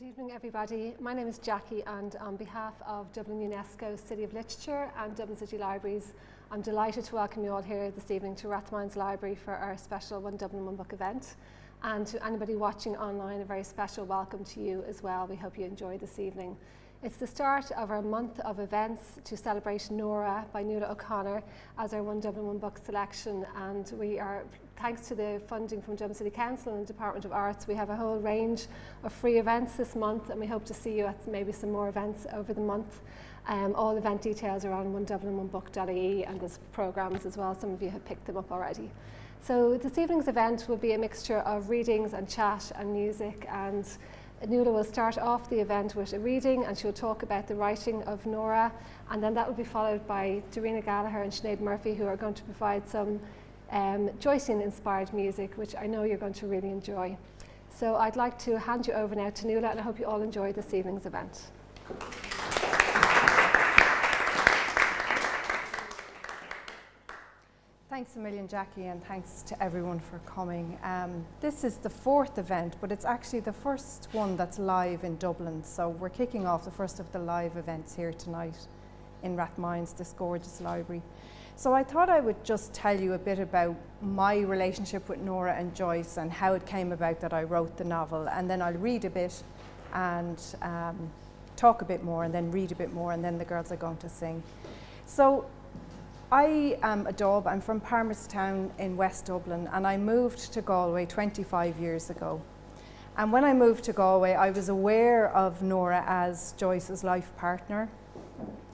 Good evening, everybody. My name is Jackie, and on behalf of Dublin UNESCO City of Literature and Dublin City Libraries, I'm delighted to welcome you all here this evening to Rathmines Library for our special One Dublin One Book event. And to anybody watching online, a very special welcome to you as well. We hope you enjoy this evening. It's the start of our month of events to celebrate Nora by Nuala O'Connor as our One Dublin One Book selection, and we are, thanks to the funding from Dublin City Council and Department of Arts, we have a whole range of free events this month, and we hope to see you at maybe some more events over the month. All event details are on onedublinonebook.ie, and there's programmes as well. Some of you have picked them up already. So this evening's event will be a mixture of readings and chat and music, and Nuala will start off the event with a reading, and she'll talk about the writing of Nora, and then that will be followed by Darina Gallagher and Sinead Murphy, who are going to provide some Joycean-inspired music, which I know you're going to really enjoy. So I'd like to hand you over now to Nuala, and I hope you all enjoy this evening's event. Thanks a million, Jackie, and thanks to everyone for coming. This is the fourth event, but it's actually the first one that's live in Dublin. So we're kicking off the first of the live events here tonight in Rathmines, this gorgeous library. So I thought I would just tell you a bit about my relationship with Nora and Joyce and how it came about that I wrote the novel, and then I'll read a bit and talk a bit more, and then read a bit more, and then the girls are going to sing. So I am a Dub. I'm from Palmerstown in West Dublin, and I moved to Galway 25 years ago. And when I moved to Galway, I was aware of Nora as Joyce's life partner,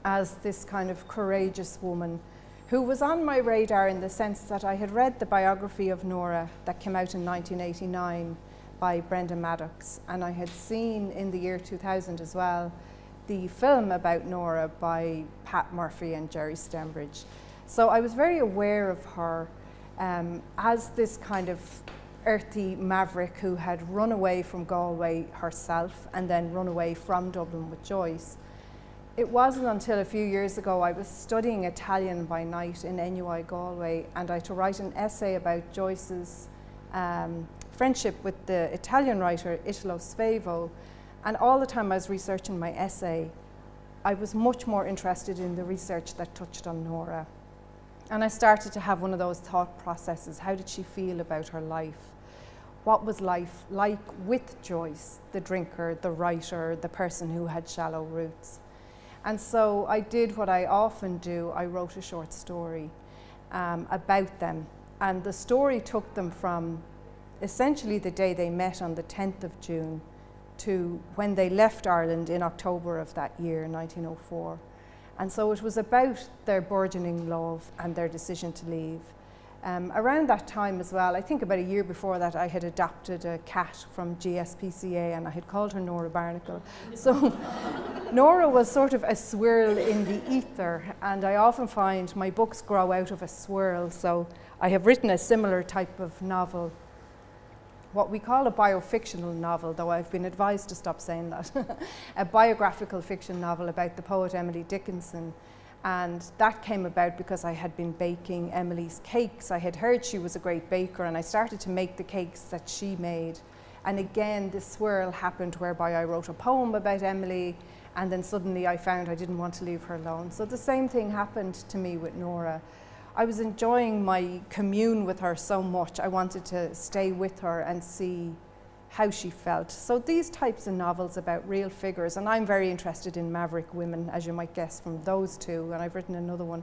as this kind of courageous woman who was on my radar in the sense that I had read the biography of Nora that came out in 1989 by Brenda Maddox, and I had seen in the year 2000 as well the film about Nora by Pat Murphy and Jerry Stembridge. So I was very aware of her as this kind of earthy maverick who had run away from Galway herself and then run away from Dublin with Joyce. It wasn't until a few years ago I was studying Italian by night in NUI Galway, and I had to write an essay about Joyce's friendship with the Italian writer Italo Svevo. And all the time I was researching my essay, I was much more interested in the research that touched on Nora. And I started to have one of those thought processes. How did she feel about her life? What was life like with Joyce, the drinker, the writer, the person who had shallow roots? And so I did what I often do. I wrote a short story about them. And the story took them from essentially the day they met on the 10th of June to when they left Ireland in October of that year, 1904. And so it was about their burgeoning love and their decision to leave. Around that time as well, I think about a year before that, I had adopted a cat from GSPCA, and I had called her Nora Barnacle. So Nora was sort of a swirl in the ether, and I often find my books grow out of a swirl. So I have written a similar type of novel, what we call a biofictional novel, though I've been advised to stop saying that, a biographical fiction novel about the poet Emily Dickinson. And that came about because I had been baking Emily's cakes. I had heard she was a great baker, and I started to make the cakes that she made. And again, this swirl happened whereby I wrote a poem about Emily, and then suddenly I found I didn't want to leave her alone. So the same thing happened to me with Nora. I was enjoying my commune with her so much. I wanted to stay with her and see how she felt. So these types of novels about real figures, and I'm very interested in maverick women, as you might guess from those two, and I've written another one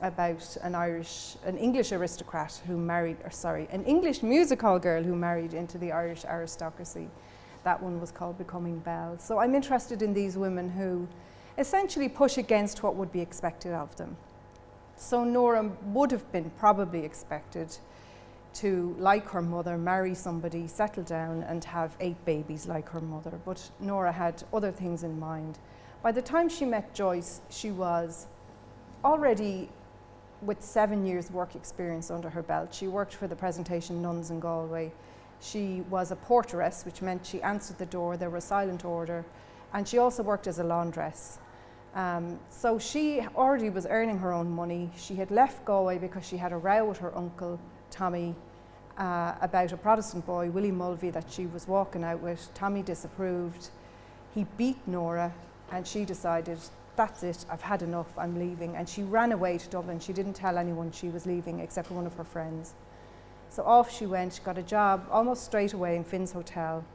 about an English aristocrat who married, an English music hall girl who married into the Irish aristocracy. That one was called Becoming Belle. So I'm interested in these women who essentially push against what would be expected of them. So Nora would have been probably expected to, like her mother, marry somebody, settle down and have 8 babies like her mother. But Nora had other things in mind. By the time she met Joyce, she was already with 7 years work experience under her belt. She worked for the Presentation Nuns in Galway. She was a porteress, which meant she answered the door, there was silent order, and she also worked as a laundress. So she already was earning her own money. She had left Galway because she had a row with her uncle, Tommy, about a Protestant boy, Willie Mulvey, that she was walking out with. Tommy disapproved. He beat Nora, and she decided, that's it, I've had enough, I'm leaving. And she ran away to Dublin. She didn't tell anyone she was leaving except for one of her friends. So off she went, got a job almost straight away in Finn's Hotel.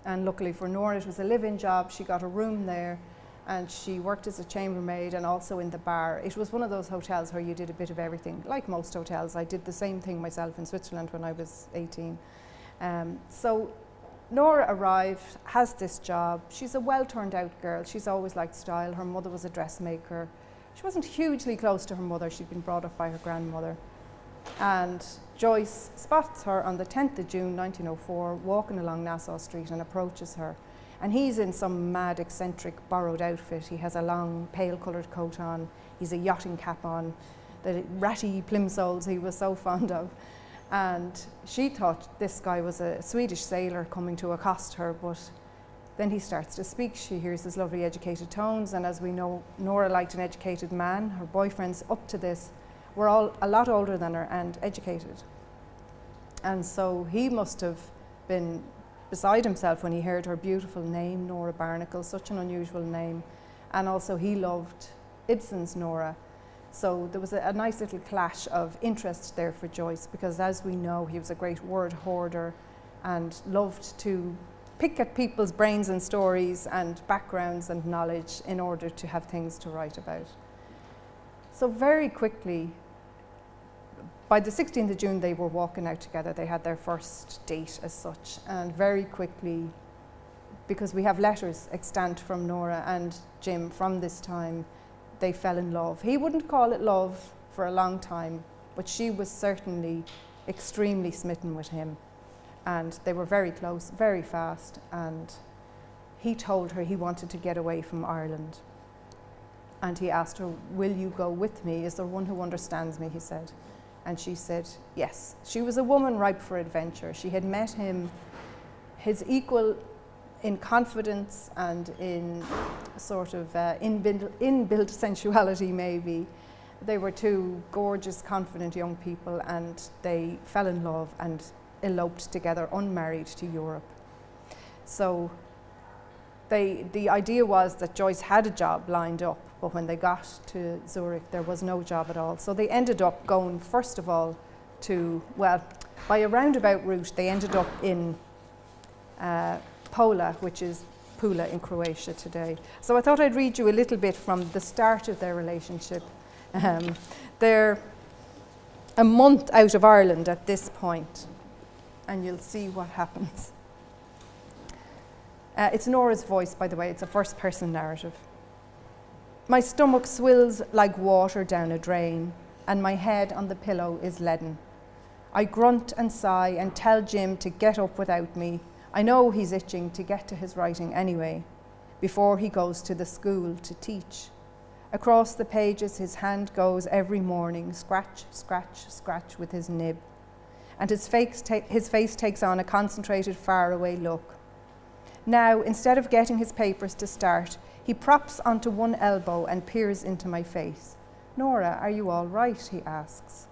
And luckily for Nora, it was a live-in job. She got a room there, and she worked as a chambermaid and also in the bar. It was one of those hotels where you did a bit of everything, like most hotels. I did the same thing myself in Switzerland when I was 18. So Nora arrived, has this job. She's a well-turned-out girl. She's always liked style. Her mother was a dressmaker. She wasn't hugely close to her mother. She'd been brought up by her grandmother. And Joyce spots her on the 10th of June 1904 walking along Nassau Street and approaches her. And he's in some mad, eccentric, borrowed outfit. He has a long, pale-coloured coat on. He's a yachting cap on, the ratty plimsolls he was so fond of. And she thought this guy was a Swedish sailor coming to accost her, but then he starts to speak. She hears his lovely educated tones, and as we know, Nora liked an educated man. Her boyfriends up to this were all a lot older than her and educated. And so he must have been beside himself when he heard her beautiful name, Nora Barnacle, such an unusual name. And also he loved Ibsen's Nora. So there was a nice little clash of interest there for Joyce, because as we know, he was a great word hoarder and loved to pick at people's brains and stories and backgrounds and knowledge in order to have things to write about. So very quickly, by the 16th of June, they were walking out together. They had their first date as such. And very quickly, because we have letters extant from Nora and Jim from this time, they fell in love. He wouldn't call it love for a long time, but she was certainly extremely smitten with him. And they were very close, very fast. And he told her he wanted to get away from Ireland. And he asked her, will you go with me? Is there one who understands me, he said. And she said, yes. She was a woman ripe for adventure. She had met him, his equal in confidence and in sort of inbuilt sensuality, maybe. They were two gorgeous, confident young people, and they fell in love and eloped together, unmarried, to Europe. So the idea was that Joyce had a job lined up, but when they got to Zurich, there was no job at all. So they ended up going, first of all, to, well, by a roundabout route, they ended up in Pola, which is Pula in Croatia today. So I thought I'd read you a little bit from the start of their relationship. They're a month out of Ireland at this point, and you'll see what happens. It's Nora's voice, by the way. It's a first-person narrative. My stomach swills like water down a drain, and my head on the pillow is leaden. I grunt and sigh and tell Jim to get up without me. I know he's itching to get to his writing anyway, before he goes to the school to teach. Across the pages his hand goes every morning, scratch, scratch, scratch with his nib. And his face takes on a concentrated, faraway look. Now, instead of getting his papers to start, he props onto one elbow and peers into my face. Nora, are you all right? He asks.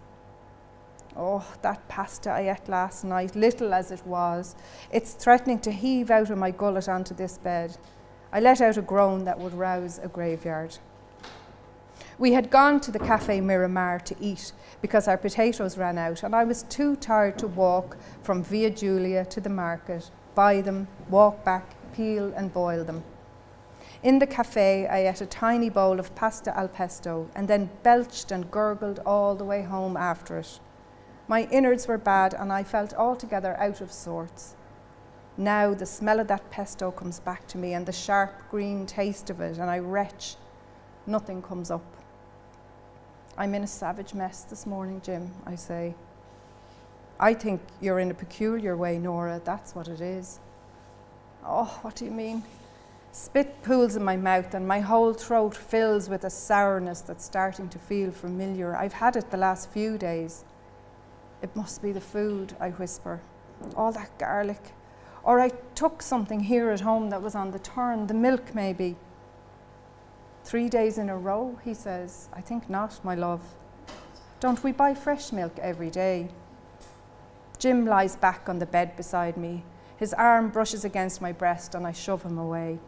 Oh, that pasta I ate last night, little as it was, it's threatening to heave out of my gullet onto this bed. I let out a groan that would rouse a graveyard. We had gone to the Café Miramar to eat because our potatoes ran out, and I was too tired to walk from Via Giulia to the market, buy them, walk back, peel and boil them. In the cafe, I ate a tiny bowl of pasta al pesto and then belched and gurgled all the way home after it. My innards were bad and I felt altogether out of sorts. Now the smell of that pesto comes back to me and the sharp green taste of it, and I retch. Nothing comes up. I'm in a savage mess this morning, Jim, I say. I think you're in a peculiar way, Nora, that's what it is. Oh, what do you mean? Spit pools in my mouth and my whole throat fills with a sourness that's starting to feel familiar. I've had it the last few days. It must be the food, I whisper. All that garlic. Or I took something here at home that was on the turn, the milk maybe. 3 days in a row, he says. I think not, my love. Don't we buy fresh milk every day? Jim lies back on the bed beside me. His arm brushes against my breast and I shove him away.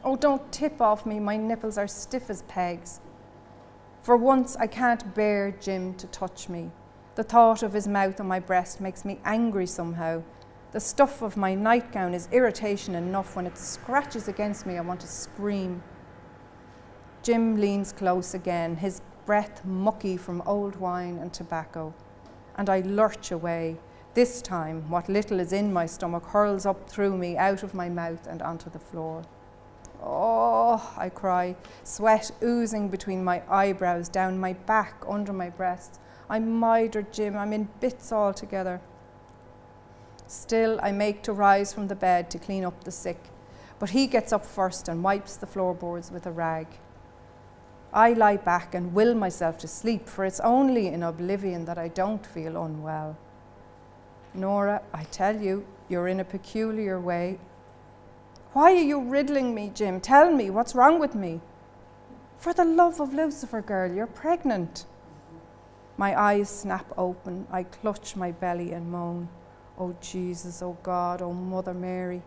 Oh, don't tip off me, my nipples are stiff as pegs. For once, I can't bear Jim to touch me. The thought of his mouth on my breast makes me angry somehow. The stuff of my nightgown is irritation enough. When it scratches against me, I want to scream. Jim leans close again, his breath mucky from old wine and tobacco. And I lurch away. This time, what little is in my stomach hurls up through me, out of my mouth and onto the floor. Oh, I cry, sweat oozing between my eyebrows, down my back, under my breasts. I'm mired, Jim, I'm in bits altogether. Still, I make to rise from the bed to clean up the sick, but he gets up first and wipes the floorboards with a rag. I lie back and will myself to sleep, for it's only in oblivion that I don't feel unwell. Nora, I tell you, you're in a peculiar way. Why are you riddling me, Jim? Tell me, what's wrong with me? For the love of Lucifer, girl, you're pregnant. My eyes snap open. I clutch my belly and moan. Oh, Jesus, oh, God, oh, Mother Mary.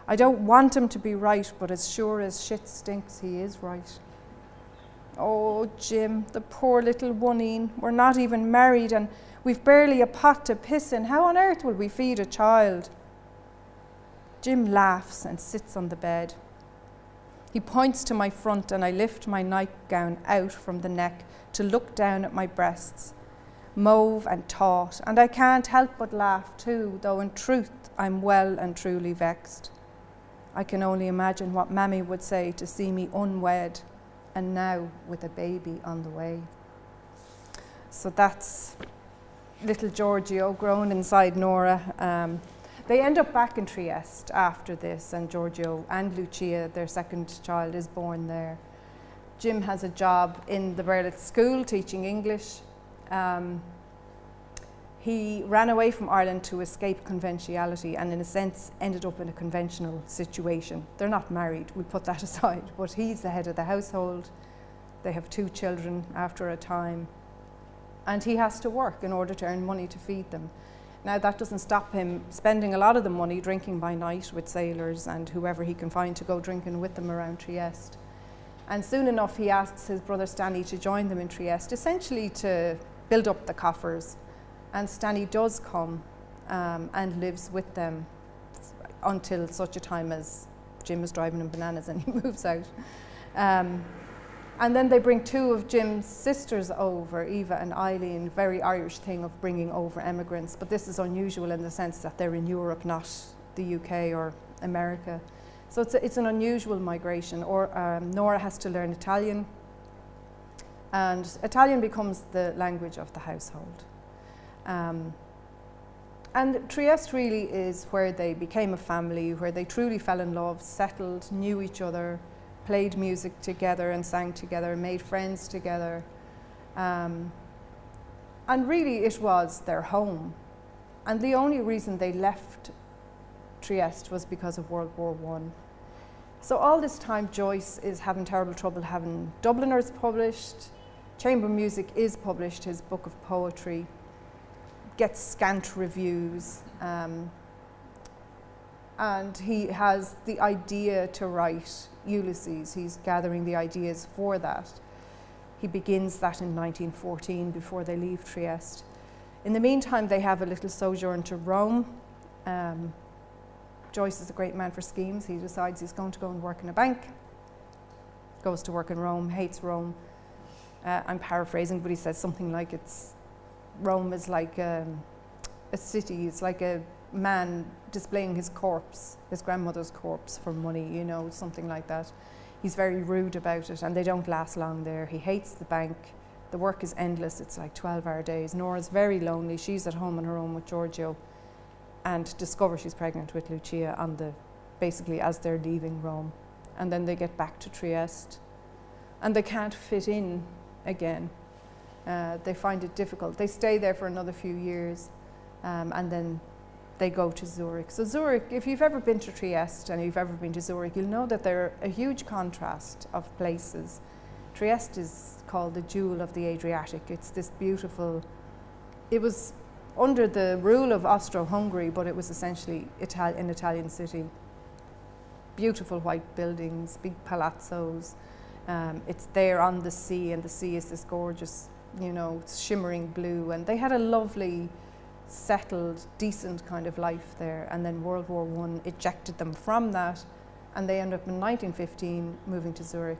I don't want him to be right, but as sure as shit stinks, he is right. Oh, Jim, the poor little one-een. We're not even married and we've barely a pot to piss in. How on earth will we feed a child? Jim laughs and sits on the bed. He points to my front and I lift my nightgown out from the neck to look down at my breasts, mauve and taut, and I can't help but laugh too, though in truth I'm well and truly vexed. I can only imagine what Mammy would say to see me unwed and now with a baby on the way. So that's little Giorgio grown inside Nora. They end up back in Trieste after this, and Giorgio and Lucia, their second child, is born there. Jim has a job in the Berlitz school teaching English. He ran away from Ireland to escape conventionality and in a sense ended up in a conventional situation. They're not married, we'll put that aside, but he's the head of the household. They have 2 children after a time. And he has to work in order to earn money to feed them. Now that doesn't stop him spending a lot of the money drinking by night with sailors and whoever he can find to go drinking with them around Trieste. And soon enough he asks his brother Stanley to join them in Trieste, essentially to build up the coffers. And Stanley does come and lives with them until such a time as Jim is driving him bananas and he moves out. And then they bring 2 of Jim's sisters over, Eva and Eileen, very Irish thing of bringing over emigrants, but this is unusual in the sense that they're in Europe, not the UK or America. So it's an unusual migration. Nora has to learn Italian, and Italian becomes the language of the household. And Trieste really is where they became a family, where they truly fell in love, settled, knew each other, played music together and sang together, made friends together. And really it was their home. And the only reason they left Trieste was because of World War I. So all this time Joyce is having terrible trouble having Dubliners published. Chamber Music is published, his book of poetry, gets scant reviews. And he has the idea to write Ulysses. He's gathering the ideas for that. He begins that in 1914 before they leave Trieste. In the meantime, they have a little sojourn to Rome. Joyce is a great man for schemes. He decides he's going to go and work in a bank. Goes to work in Rome, hates Rome. I'm paraphrasing, but he says something like Rome is like a city. It's like a man displaying his corpse, his grandmother's corpse, for money, you know, something like that. He's very rude about it and they don't last long there. He hates the bank. The work is endless. It's like 12-hour days. Nora's very lonely. She's at home on her own with Giorgio and discovers she's pregnant with Lucia basically as they're leaving Rome. And then they get back to Trieste and they can't fit in again. They find it difficult. They stay there for another few years and then they go to Zurich. So Zurich, if you've ever been to Trieste and you've ever been to Zurich, you'll know that they're a huge contrast of places. Trieste is called the jewel of the Adriatic. It's this beautiful, it was under the rule of Austro-Hungary, but it was essentially an Italian city. Beautiful white buildings, big palazzos. It's there on the sea, and the sea is this gorgeous, shimmering blue. And they had a lovely, settled, decent kind of life there. And then World War I ejected them from that, and they ended up in 1915 moving to Zurich.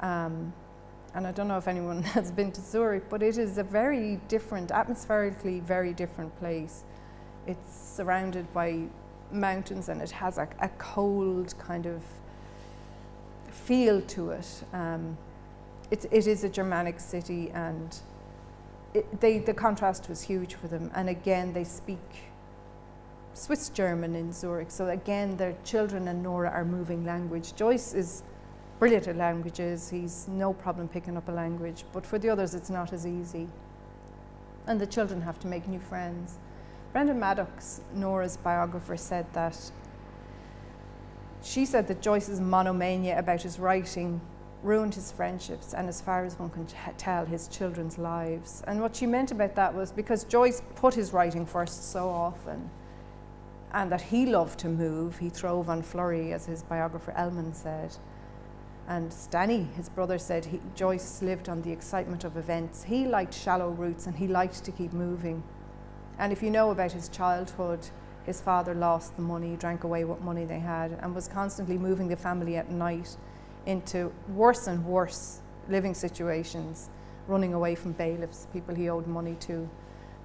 And I don't know if anyone has been to Zurich, but it is a very different, atmospherically very different place. It's surrounded by mountains, and it has a cold kind of feel to it. It is a Germanic city, and the contrast was huge for them. And again, they speak Swiss German in Zurich, so again their children and Nora are moving language. Joyce is brilliant at languages, he's no problem picking up a language, but for the others it's not as easy. And the children have to make new friends. Brenda Maddox, Nora's biographer, said that Joyce's monomania about his writing ruined his friendships and, as far as one can tell, his children's lives. And what she meant about that was because Joyce put his writing first so often, and that he loved to move. He throve on flurry, as his biographer Elman said. And Stanny, his brother, said Joyce lived on the excitement of events. He liked shallow routes, and he liked to keep moving. And if you know about his childhood, his father lost the money, drank away what money they had, and was constantly moving the family at night into worse and worse living situations, running away from bailiffs, people he owed money to,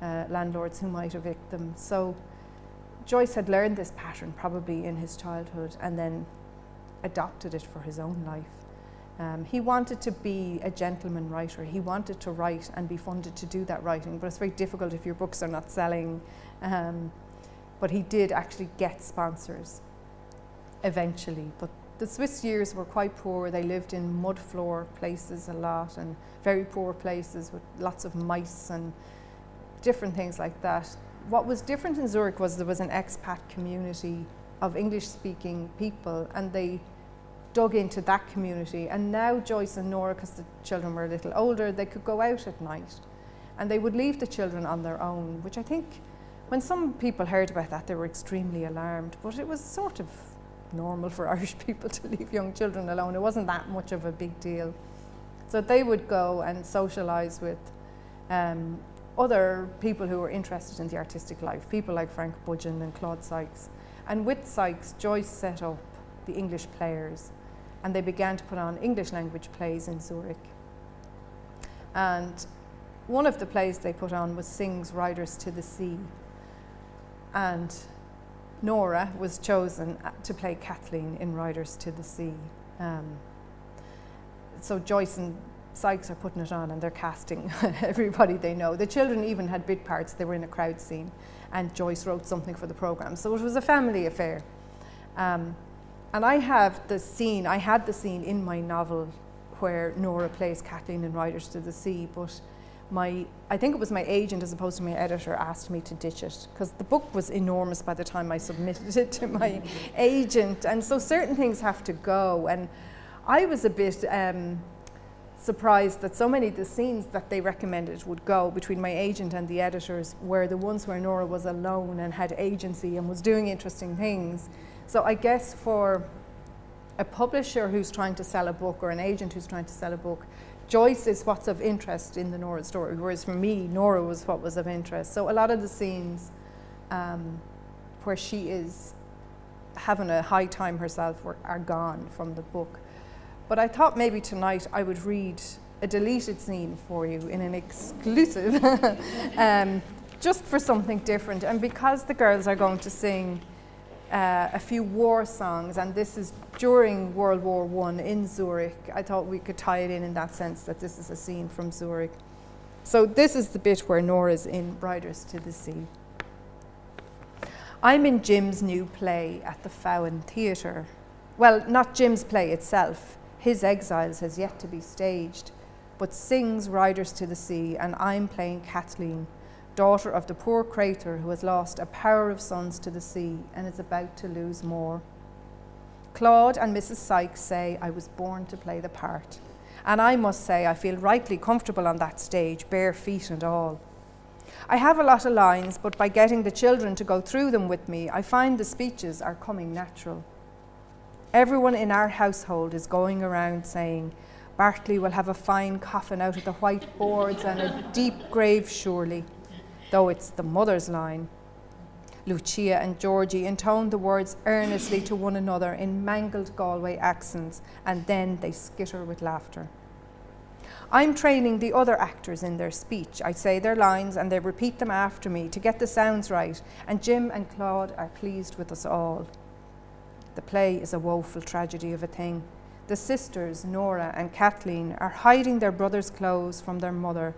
landlords who might evict them. So Joyce had learned this pattern probably in his childhood and then adopted it for his own life. He wanted to be a gentleman writer. He wanted to write and be funded to do that writing, but it's very difficult if your books are not selling. But he did actually get sponsors eventually. But the Swiss years were quite poor. They lived in mud floor places a lot, and very poor places with lots of mice and different things like that. What was different in Zurich was there was an expat community of English-speaking people, and they dug into that community. And now Joyce and Nora, because the children were a little older, they could go out at night, and they would leave the children on their own, which I think when some people heard about that, they were extremely alarmed, but it was sort of normal for Irish people to leave young children alone. It wasn't that much of a big deal. So they would go and socialise with other people who were interested in the artistic life, people like Frank Budgeon and Claude Sykes. And with Sykes, Joyce set up the English Players, and they began to put on English language plays in Zurich. And one of the plays they put on was Synge's Riders to the Sea. And Nora was chosen to play Kathleen in Riders to the Sea. So Joyce and Sykes are putting it on, and they're casting everybody they know. The children even had bit parts. They were in a crowd scene, and Joyce wrote something for the programme. So it was a family affair. And I had the scene in my novel where Nora plays Kathleen in Riders to the Sea, but I think it was my agent as opposed to my editor asked me to ditch it, because the book was enormous by the time I submitted it to my agent, and so certain things have to go. And I was a bit surprised that so many of the scenes that they recommended would go between my agent and the editors were the ones where Nora was alone and had agency and was doing interesting things. So I guess for a publisher who's trying to sell a book, or an agent who's trying to sell a book, Joyce is what's of interest in the Nora story, whereas for me, Nora was what was of interest. So a lot of the scenes where she is having a high time herself are gone from the book. But I thought maybe tonight I would read a deleted scene for you in an exclusive, just for something different. And because the girls are going to sing a few war songs, and this is during World War I in Zurich, I thought we could tie it in that sense, that this is a scene from Zurich. So this is the bit where Nora's in Riders to the Sea. I'm in Jim's new play at the Fowen Theatre. Well, not Jim's play itself. His Exiles has yet to be staged, but Synge's Riders to the Sea, and I'm playing Kathleen, daughter of the poor crater who has lost a power of sons to the sea and is about to lose more. Claude and Mrs. Sykes say I was born to play the part, and I must say I feel rightly comfortable on that stage, bare feet and all. I have a lot of lines, but by getting the children to go through them with me, I find the speeches are coming natural. Everyone in our household is going around saying, Bartley will have a fine coffin out of the white boards and a deep grave surely, though it's the mother's line. Lucia and Georgie intone the words earnestly to one another in mangled Galway accents, and then they skitter with laughter. I'm training the other actors in their speech. I say their lines and they repeat them after me to get the sounds right, and Jim and Claude are pleased with us all. The play is a woeful tragedy of a thing. The sisters, Nora and Kathleen, are hiding their brother's clothes from their mother,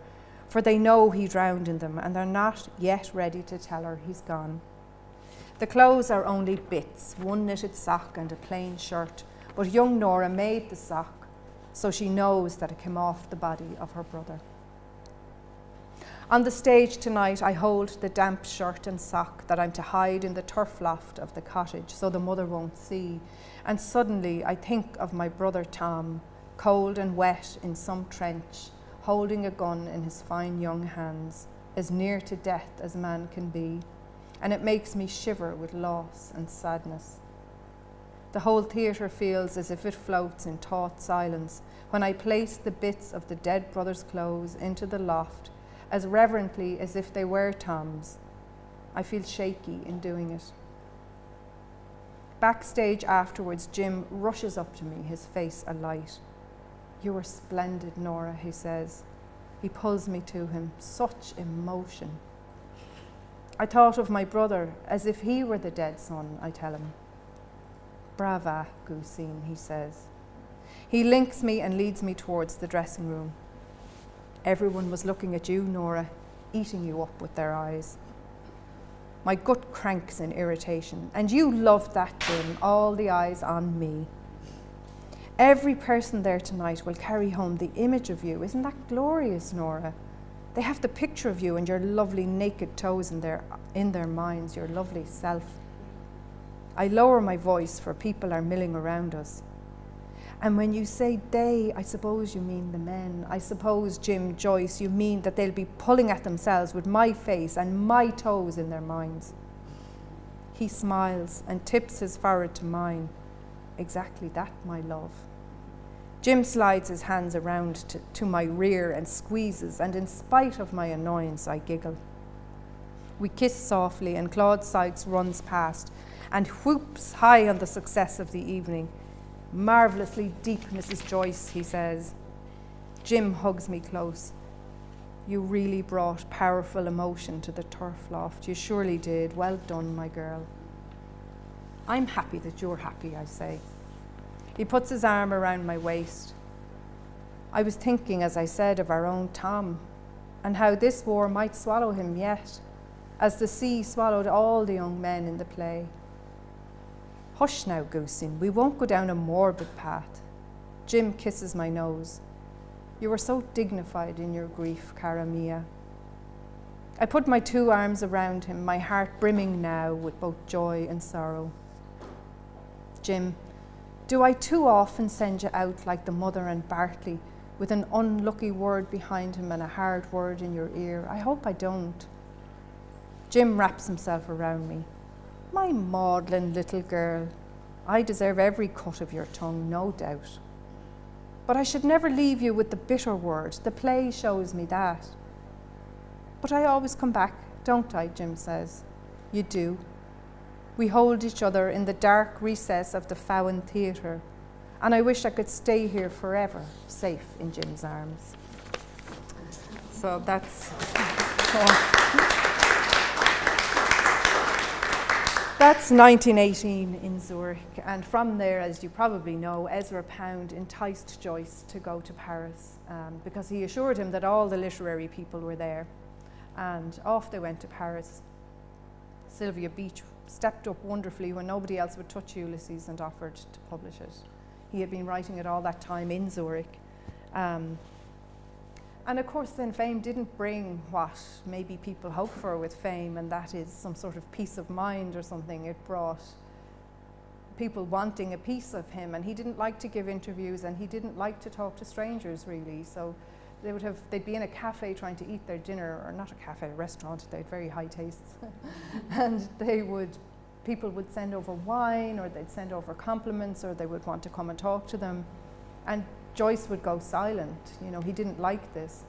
for they know he drowned in them, and they're not yet ready to tell her he's gone. The clothes are only bits, one knitted sock and a plain shirt, but young Nora made the sock, so she knows that it came off the body of her brother. On the stage tonight, I hold the damp shirt and sock that I'm to hide in the turf loft of the cottage so the mother won't see. And suddenly I think of my brother Tom, cold and wet in some trench, holding a gun in his fine young hands, as near to death as man can be. And it makes me shiver with loss and sadness. The whole theatre feels as if it floats in taut silence when I place the bits of the dead brother's clothes into the loft, as reverently as if they were Tom's. I feel shaky in doing it. Backstage afterwards, Jim rushes up to me, his face alight. "You were splendid, Nora," he says. He pulls me to him, such emotion. I thought of my brother as if he were the dead son, I tell him. "Brava, Goosine," he says. He links me and leads me towards the dressing room. Everyone was looking at you, Nora, eating you up with their eyes. My gut cranks in irritation, and you loved that, Jim, all the eyes on me. Every person there tonight will carry home the image of you. Isn't that glorious, Nora? They have the picture of you and your lovely naked toes in their minds, your lovely self. I lower my voice, for people are milling around us. And when you say they, I suppose you mean the men. I suppose, Jim Joyce, you mean that they'll be pulling at themselves with my face and my toes in their minds. He smiles and tips his forehead to mine. Exactly that, my love. Jim slides his hands around to my rear and squeezes, and in spite of my annoyance, I giggle. We kiss softly, and Claude Sykes runs past and whoops high on the success of the evening. "Marvellously deep, Mrs. Joyce," he says. Jim hugs me close. "You really brought powerful emotion to the turf loft. You surely did. Well done, my girl." "I'm happy that you're happy," I say. He puts his arm around my waist. I was thinking, as I said, of our own Tom, and how this war might swallow him yet, as the sea swallowed all the young men in the play. "Hush now, Goosine, we won't go down a morbid path." Jim kisses my nose. "You were so dignified in your grief, cara mia." I put my two arms around him, my heart brimming now with both joy and sorrow. "Jim, do I too often send you out like the mother and Bartley, with an unlucky word behind him and a hard word in your ear? I hope I don't." Jim wraps himself around me. "My maudlin little girl, I deserve every cut of your tongue, no doubt. But I should never leave you with the bitter word. The play shows me that." "But I always come back, don't I?" Jim says. "You do." We hold each other in the dark recess of the Fallon Theatre, and I wish I could stay here forever, safe in Jim's arms. So that's That's 1918 in Zurich, and from there, as you probably know, Ezra Pound enticed Joyce to go to Paris because he assured him that all the literary people were there, and off they went to Paris. Sylvia Beach stepped up wonderfully when nobody else would touch Ulysses and offered to publish it. He had been writing it all that time in Zurich. And of course then fame didn't bring what maybe people hope for with fame, and that is some sort of peace of mind or something. It brought people wanting a piece of him, and he didn't like to give interviews and he didn't like to talk to strangers really. So they'd be in a cafe trying to eat their dinner, or not a cafe, a restaurant. They had very high tastes, and people would send over wine, or they'd send over compliments, or they would want to come and talk to them, and Joyce would go silent. You know, he didn't like this.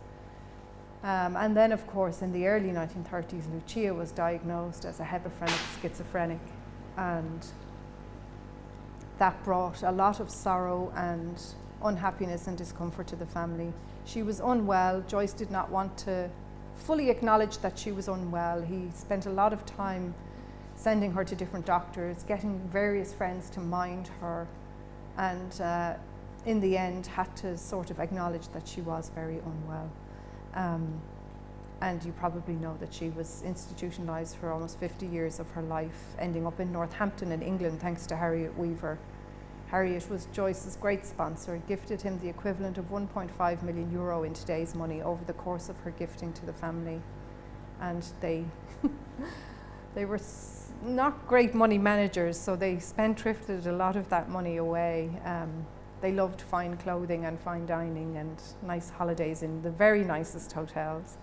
And then, of course, in the early 1930s, Lucia was diagnosed as a hebephrenic schizophrenic, and that brought a lot of sorrow and unhappiness and discomfort to the family. She was unwell. Joyce did not want to fully acknowledge that she was unwell. He spent a lot of time sending her to different doctors, getting various friends to mind her, and in the end had to sort of acknowledge that she was very unwell. And you probably know that she was institutionalised for almost 50 years of her life, ending up in Northampton in England thanks to Harriet Weaver. Harriet was Joyce's great sponsor, gifted him the equivalent of 1.5 million euro in today's money over the course of her gifting to the family. And they were not great money managers, so they spendthrifted a lot of that money away. They loved fine clothing and fine dining and nice holidays in the very nicest hotels.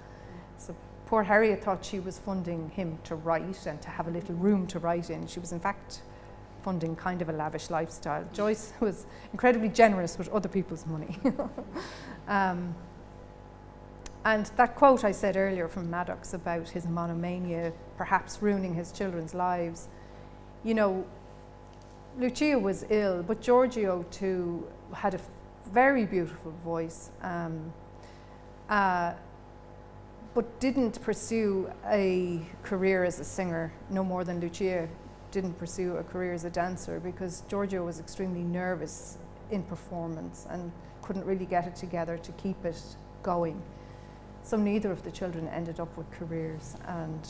So poor Harriet thought she was funding him to write and to have a little room to write in. She was in fact funding kind of a lavish lifestyle. Joyce was incredibly generous with other people's money. And that quote I said earlier from Maddox about his monomania perhaps ruining his children's lives, you know, Lucia was ill, but Giorgio too had a very beautiful voice, but didn't pursue a career as a singer, no more than Lucia didn't pursue a career as a dancer, because Giorgio was extremely nervous in performance and couldn't really get it together to keep it going. So neither of the children ended up with careers, and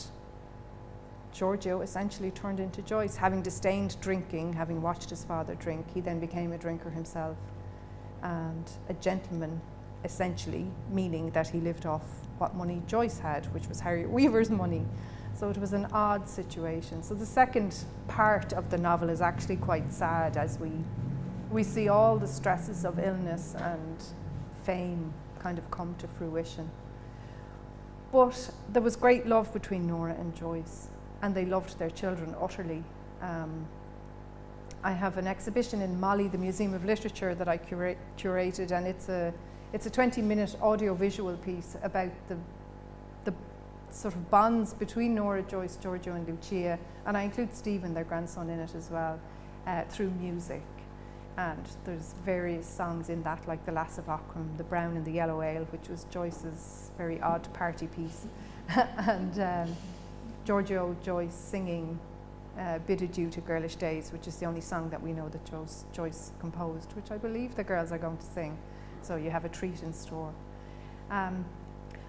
Giorgio essentially turned into Joyce. Having disdained drinking, having watched his father drink, he then became a drinker himself, and a gentleman, essentially, meaning that he lived off what money Joyce had, which was Harriet Weaver's money. So it was an odd situation. So the second part of the novel is actually quite sad, as we see all the stresses of illness and fame kind of come to fruition. But there was great love between Nora and Joyce, and they loved their children utterly. I have an exhibition in Molly, the Museum of Literature, that I curated, and it's a 20-minute audio-visual piece about the sort of bonds between Nora, Joyce, Giorgio and Lucia, and I include Stephen, their grandson, in it as well, through music. And there's various songs in that, like The Lass of Aughrim, The Brown and the Yellow Ale, which was Joyce's very odd party piece, and Giorgio Joyce singing Bid Adieu to Girlish Days, which is the only song that we know that Joyce composed, which I believe the girls are going to sing. So you have a treat in store.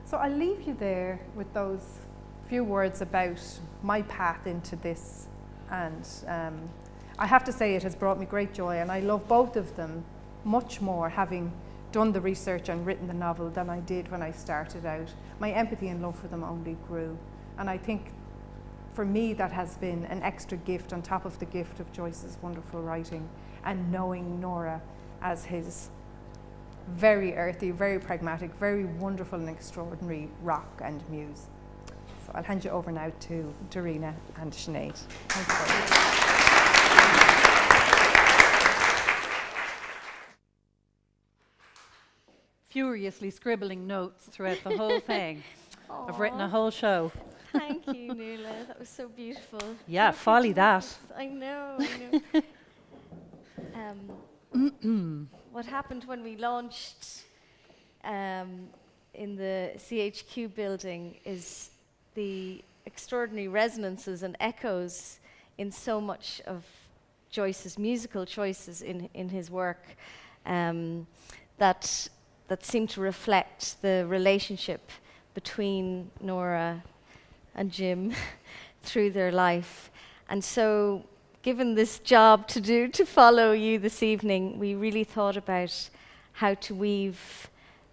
So I'll leave you there with those few words about my path into this, and I have to say it has brought me great joy, and I love both of them much more having done the research and written the novel than I did when I started out. My empathy and love for them only grew, and I think for me that has been an extra gift on top of the gift of Joyce's wonderful writing, and knowing Nora as his very earthy, very pragmatic, very wonderful and extraordinary rock and muse. So I'll hand you over now to Darina and Sinead. Thank you very much. Furiously scribbling notes throughout the whole thing. I've written a whole show. Thank you, Nuala. That was so beautiful. Yeah, So folly that. I know. What happened when we launched in the CHQ building is the extraordinary resonances and echoes in so much of Joyce's musical choices in his work that seem to reflect the relationship between Nora and Jim through their life. And so, given this job to do, to follow you this evening, we really thought about how to weave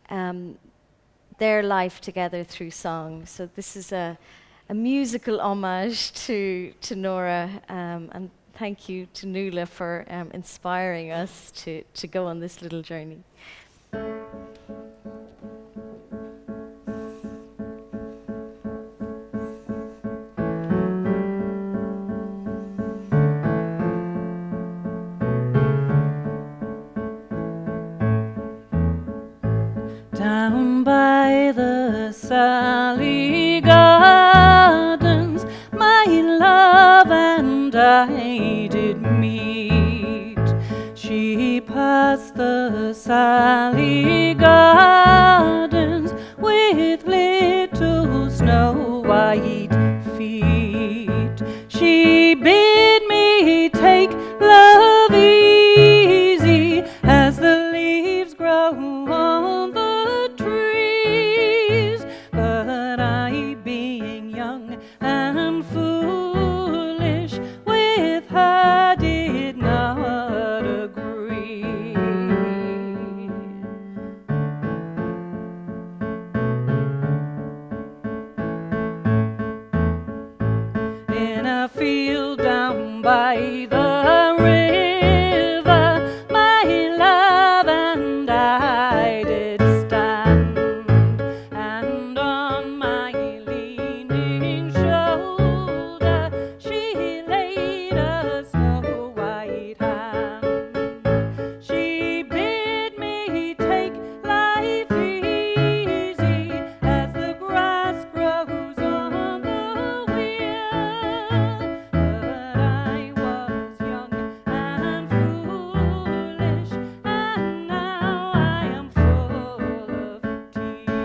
their life together through song. So this is a musical homage to Nora, and thank you to Nuala for inspiring us to go on this little journey. the Sally Gardens, my love and I did meet. She passed the Sally Gardens with little snow white feet. She bid me take love easy as the leaves grow on the trees. But I, being young and foolish, with her did not agree. In a field down by the river, my love and I did stand, and on my leaning shoulder she laid a snow white hand. She bid me take life easy as the grass grows on the wheel. But I was young and foolish, and now I am full of tears.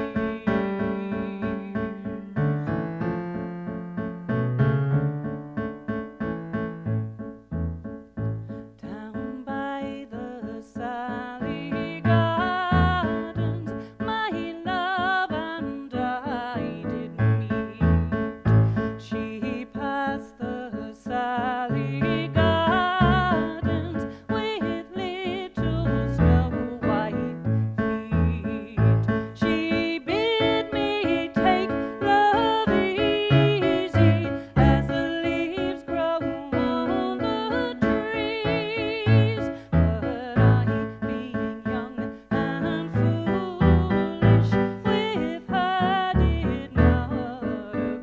Down by the Sally Gardens, my love and I did meet. She passed the Sally Gardens with little snow white feet. She bid me take love easy as the leaves grow on the trees. But I, being young and foolish, with her did not agree.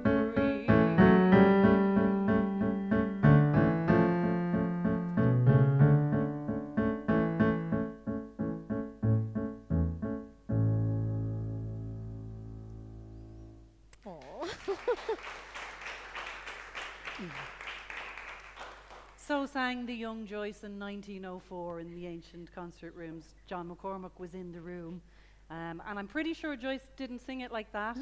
So sang the young Joyce in 1904 in the ancient concert rooms. John McCormack was in the room. And I'm pretty sure Joyce didn't sing it like that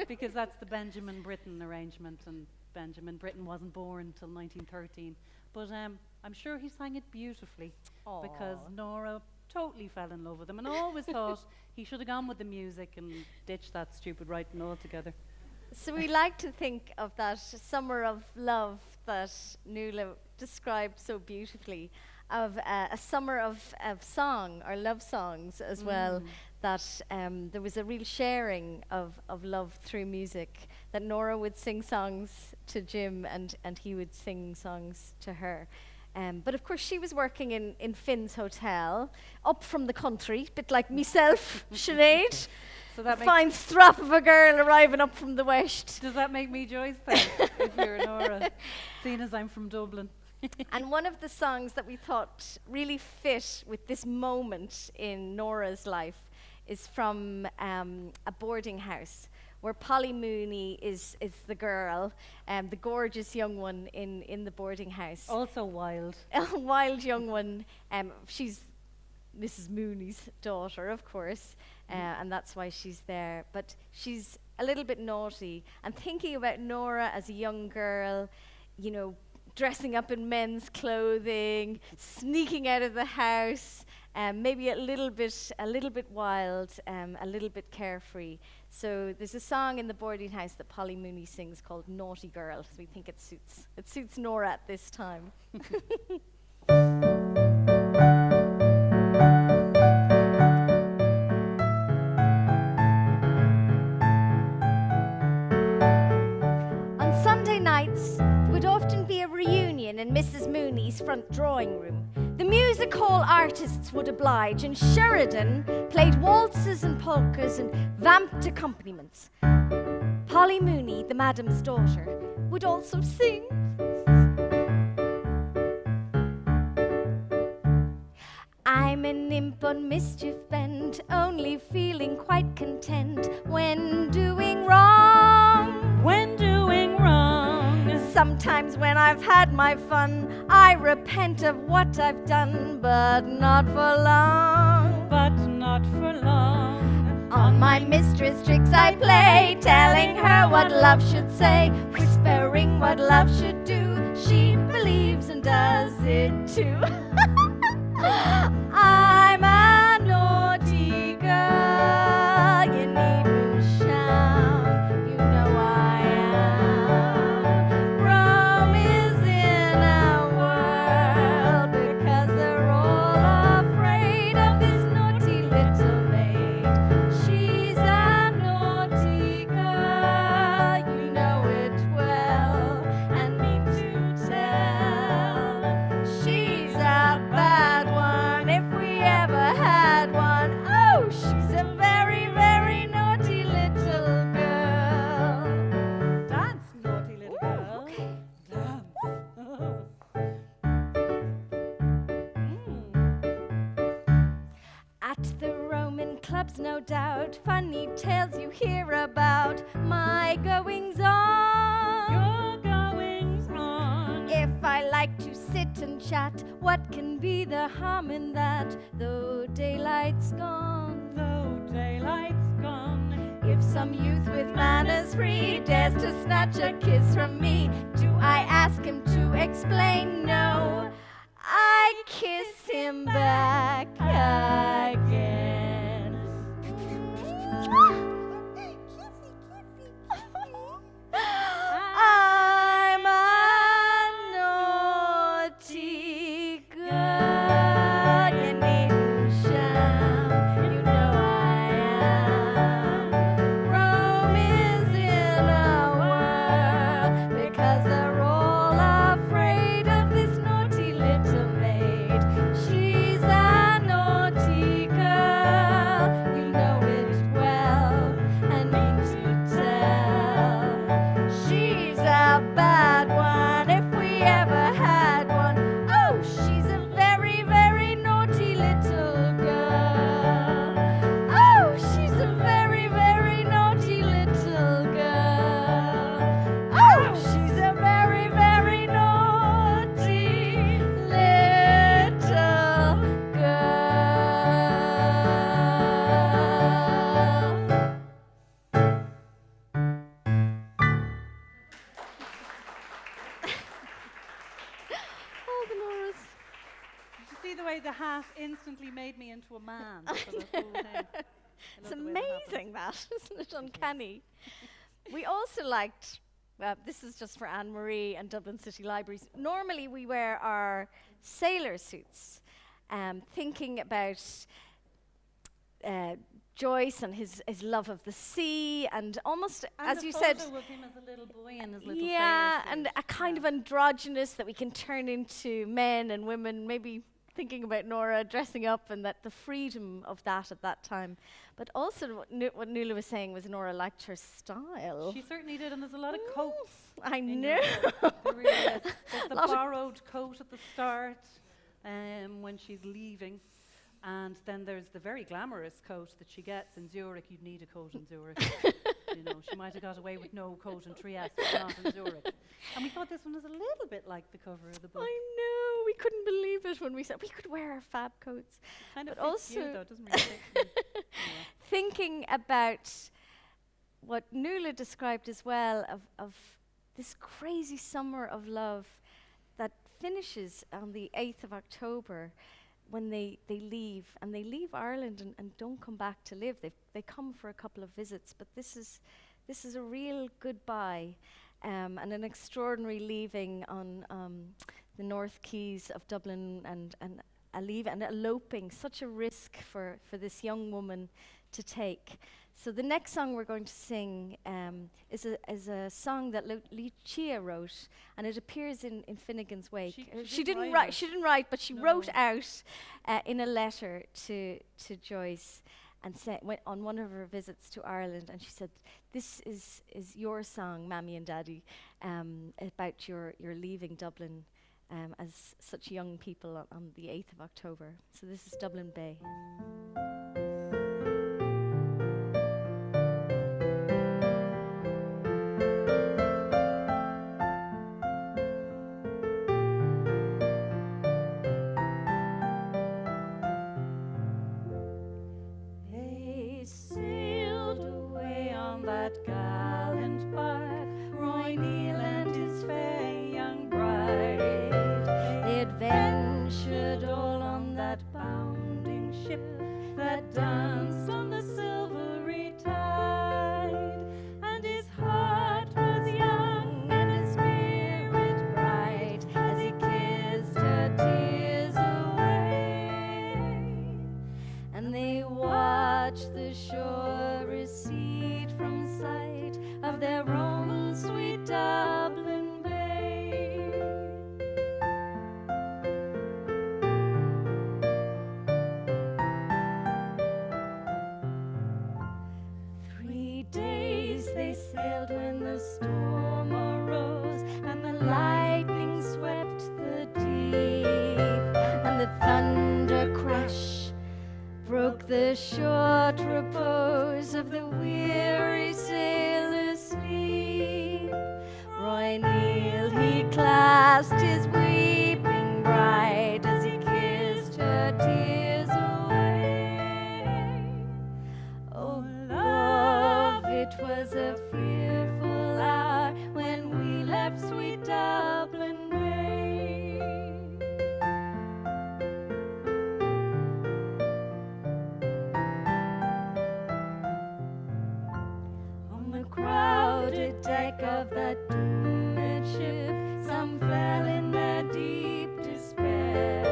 because that's the Benjamin Britten arrangement, and Benjamin Britten wasn't born until 1913. But I'm sure he sang it beautifully because Nora totally fell in love with him and always thought he should have gone with the music and ditched that stupid writing altogether. So we like to think of that summer of love that Nuala described so beautifully, of a summer of song or love songs as well, that there was a real sharing of love through music, that Nora would sing songs to Jim and he would sing songs to her. But of course she was working in Finn's Hotel, up from the country, bit like myself, Sinead. So that Fine strap of a girl arriving up from the west. does that make me Joyce then, if you're Nora, seeing as I'm from Dublin? And one of the songs that we thought really fit with this moment in Nora's life is from a boarding house where Polly Mooney is the girl, the gorgeous young one in the boarding house. Also wild. A wild young one. She's Mrs. Mooney's daughter, of course, and that's why she's there. But she's a little bit naughty. And thinking about Nora as a young girl, you know, dressing up in men's clothing, sneaking out of the house, maybe a little bit wild, a little bit carefree. So there's a song in the boarding house that Polly Mooney sings called Naughty Girl. So we think it suits Nora at this time. On Sunday nights, there would often be a reunion in Mrs. Mooney's front drawing room. The music hall artists would oblige, and Sheridan played waltzes and polkas and vamped accompaniments. Polly Mooney, the madam's daughter, would also sing. I'm I'm an imp on mischief bent, only feeling quite content when doing wrong. When doing wrong. Sometimes when I've had my fun, I repent of what I've done, but not for long. But not for long. On my mistress tricks I play, telling her what love should say, whispering what love should do. She believes and does it too. I'm a naughty girl, you needn't shout, you know I am. Rome is in a whirl, because they're all afraid of this naughty little maid. She's a naughty girl, you know it well, and mean to tell. She's a bad one, if we ever had one. Oh, she's a very, very naughty little girl. Dance, naughty little girl. Okay. Dance. At the Roman clubs, no doubt, funny tales you hear about my goings on. Your goings on. If I like to sit and chat, what can be the harm in that? Though daylight's gone, Though daylight's gone. if some youth with manners free dares to snatch a kiss from me, do I ask him to explain? No, I kiss him back again. I'm a naughty girl, you needn't shout, you know I am. Rome is in a whirl, because they're all afraid of this naughty little maid. She's a naughty girl, you know it well, and mean to tell. She's a bad one, if we ever had one. Oh, she's a very, very naughty little girl. Oh, she's a very, very naughty little girl. Oh, she's a very, very naughty little girl. Oh, the Noras. Did you see the way the hat instantly made me into a man for the whole thing? I It's love the way that happens. amazing that, isn't it? Uncanny. We also liked, this is just for Anne Marie and Dublin City Libraries. Normally we wear our sailor suits, thinking about Joyce and his love of the sea, and almost, And as the you said, photo of him as a little boy in his little yeah, sailor and suit. a kind Yeah. of androgynous that we can turn into men and women, maybe thinking about Nora dressing up and that the freedom of that at that time. But also what Nuala was saying was Nora liked her style. She certainly did, and there's a lot of coats. I in know. your book. There really is. There's the Lot of- borrowed coat at the start when she's leaving. And then there's the very glamorous coat that she gets in Zurich. You'd need a coat in Zurich. You know, she might have got away with no coat in Trieste, but not in Zurich. And we thought this one was a little bit like the cover of the book. I know, we couldn't believe it when we said we could wear our fab coats. Kind of but fits you also- though, doesn't really fit me. Anyway. Thinking about what Nuala described as well of this crazy summer of love that finishes on the 8th of October when they leave, and they leave Ireland and don't come back to live. They come for a couple of visits, but this is a real goodbye and an extraordinary leaving on the North Quays of Dublin, and a leave and eloping, such a risk for this young woman to take. So the next song we're going to sing is a song that Lucia wrote, and it appears in Finnegan's Wake. She didn't write. She didn't write, but she wrote out in a letter to Joyce, and went on one of her visits to Ireland, and she said, "This is your song, Mammy and Daddy, about your leaving Dublin." as such young people on the 8th of October. So this is Dublin Bay. They sailed away on that gallant bark, Roy Neal and his fair young bride. They Adventured all on that bounding ship that danced on the silvery tide, and his heart was young and his spirit bright as he kissed her tears away. And they watched the shore recede from sight of their own sweet Dublin Bay. 3 days they sailed when the storm arose, and the lightning swept the deep, and the thunder crash broke the short repose of the weary sailor's sleep. Roy Neal, he clasped his weeping bride as he kissed her tears away. Oh, love, it was a fearful hour when we left sweet Dublin Bay. On the crowded deck of that doomed ship, some fell in their deep despair,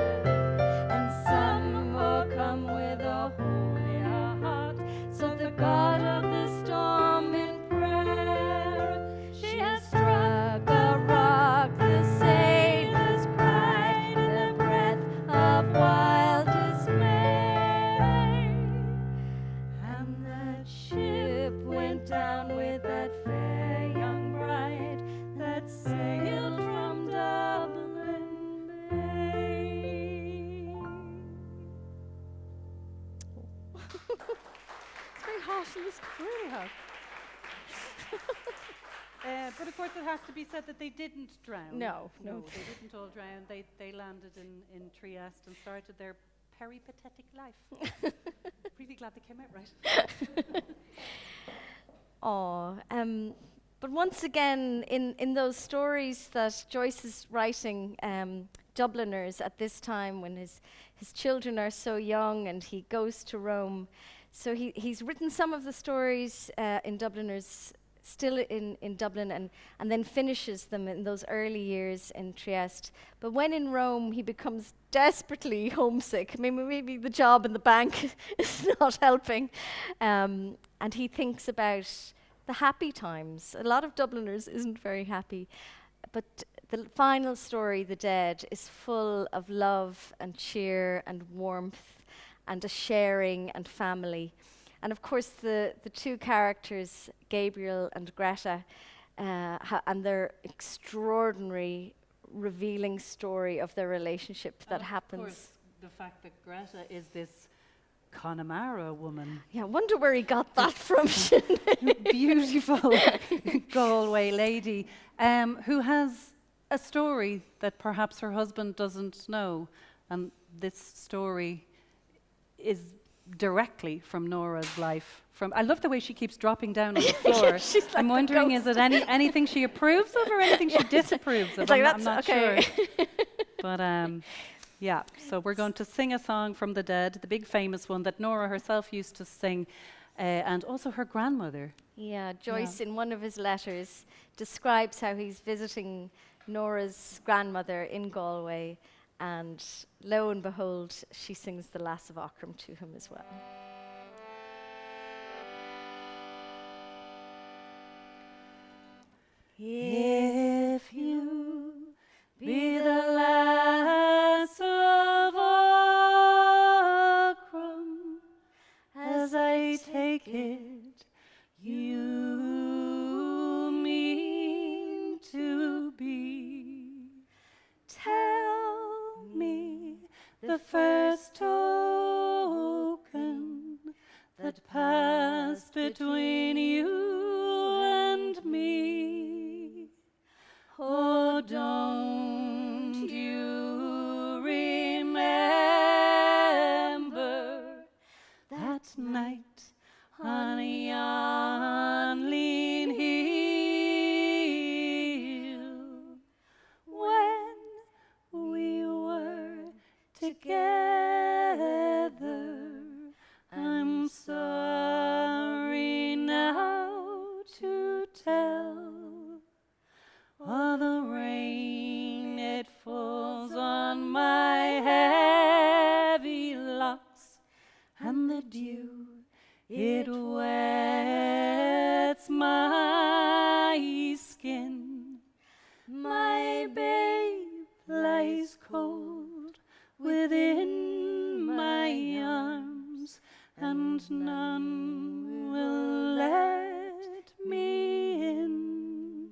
and some more come with a holier heart, so the God of the storm in prayer. She has struck a rock, the sailors cried, the breath of wild dismay. And that ship went down with that fair young bride that sailed from Dublin Bay. It's very hot in this really hot. But of course, it has to be said that they didn't drown. No. They didn't all drown. They landed in Trieste and started their peripatetic life. Really glad they came out right. But once again, in those stories that Joyce is writing, Dubliners at this time when his children are so young and he goes to Rome. So he's written some of the stories in Dubliners still in Dublin and then finishes them in those early years in Trieste. But when in Rome, he becomes desperately homesick. Maybe the job in the bank is not helping. And he thinks about the happy times. A lot of Dubliners isn't very happy. But the final story, The Dead, is full of love and cheer and warmth and a sharing and family. And of course, the two characters, Gabriel and Greta, and their extraordinary, revealing story of their relationship that happens. Of course, the fact that Greta is this Connemara woman. Yeah, I wonder where he got that from. Beautiful Galway lady who has a story that perhaps her husband doesn't know. And this story is directly from Nora's life. I love the way she keeps dropping down on the floor. She's like I'm wondering, is it anything she approves of or anything she disapproves of? I'm not sure. But yeah, so we're going to sing a song from The Dead, the big famous one that Nora herself used to sing, and also her grandmother. Yeah, Joyce in one of his letters describes how he's visiting Nora's grandmother in Galway, and lo and behold, she sings the Lass of Aughrim to him as well. If you be the lass of Aughrim, as I take it, you mean to be. Tell that passed between you and me. Oh, don't you remember that night on yon lean hill when we were together? I'm sorry now to tell. Oh, the rain, it falls on my heavy locks, and the dew, it wets my skin. My babe lies cold within my arms, and none will let me in.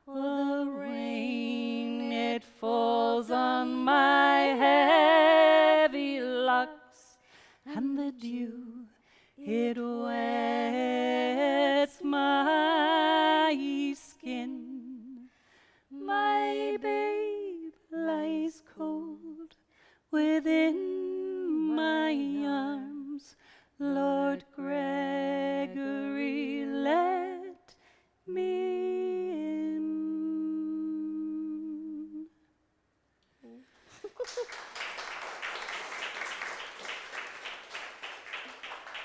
Oh, the rain, it falls on my heavy locks, and the dew, it wets my skin. My babe lies cold within my arms. Lord Gregory, let me in.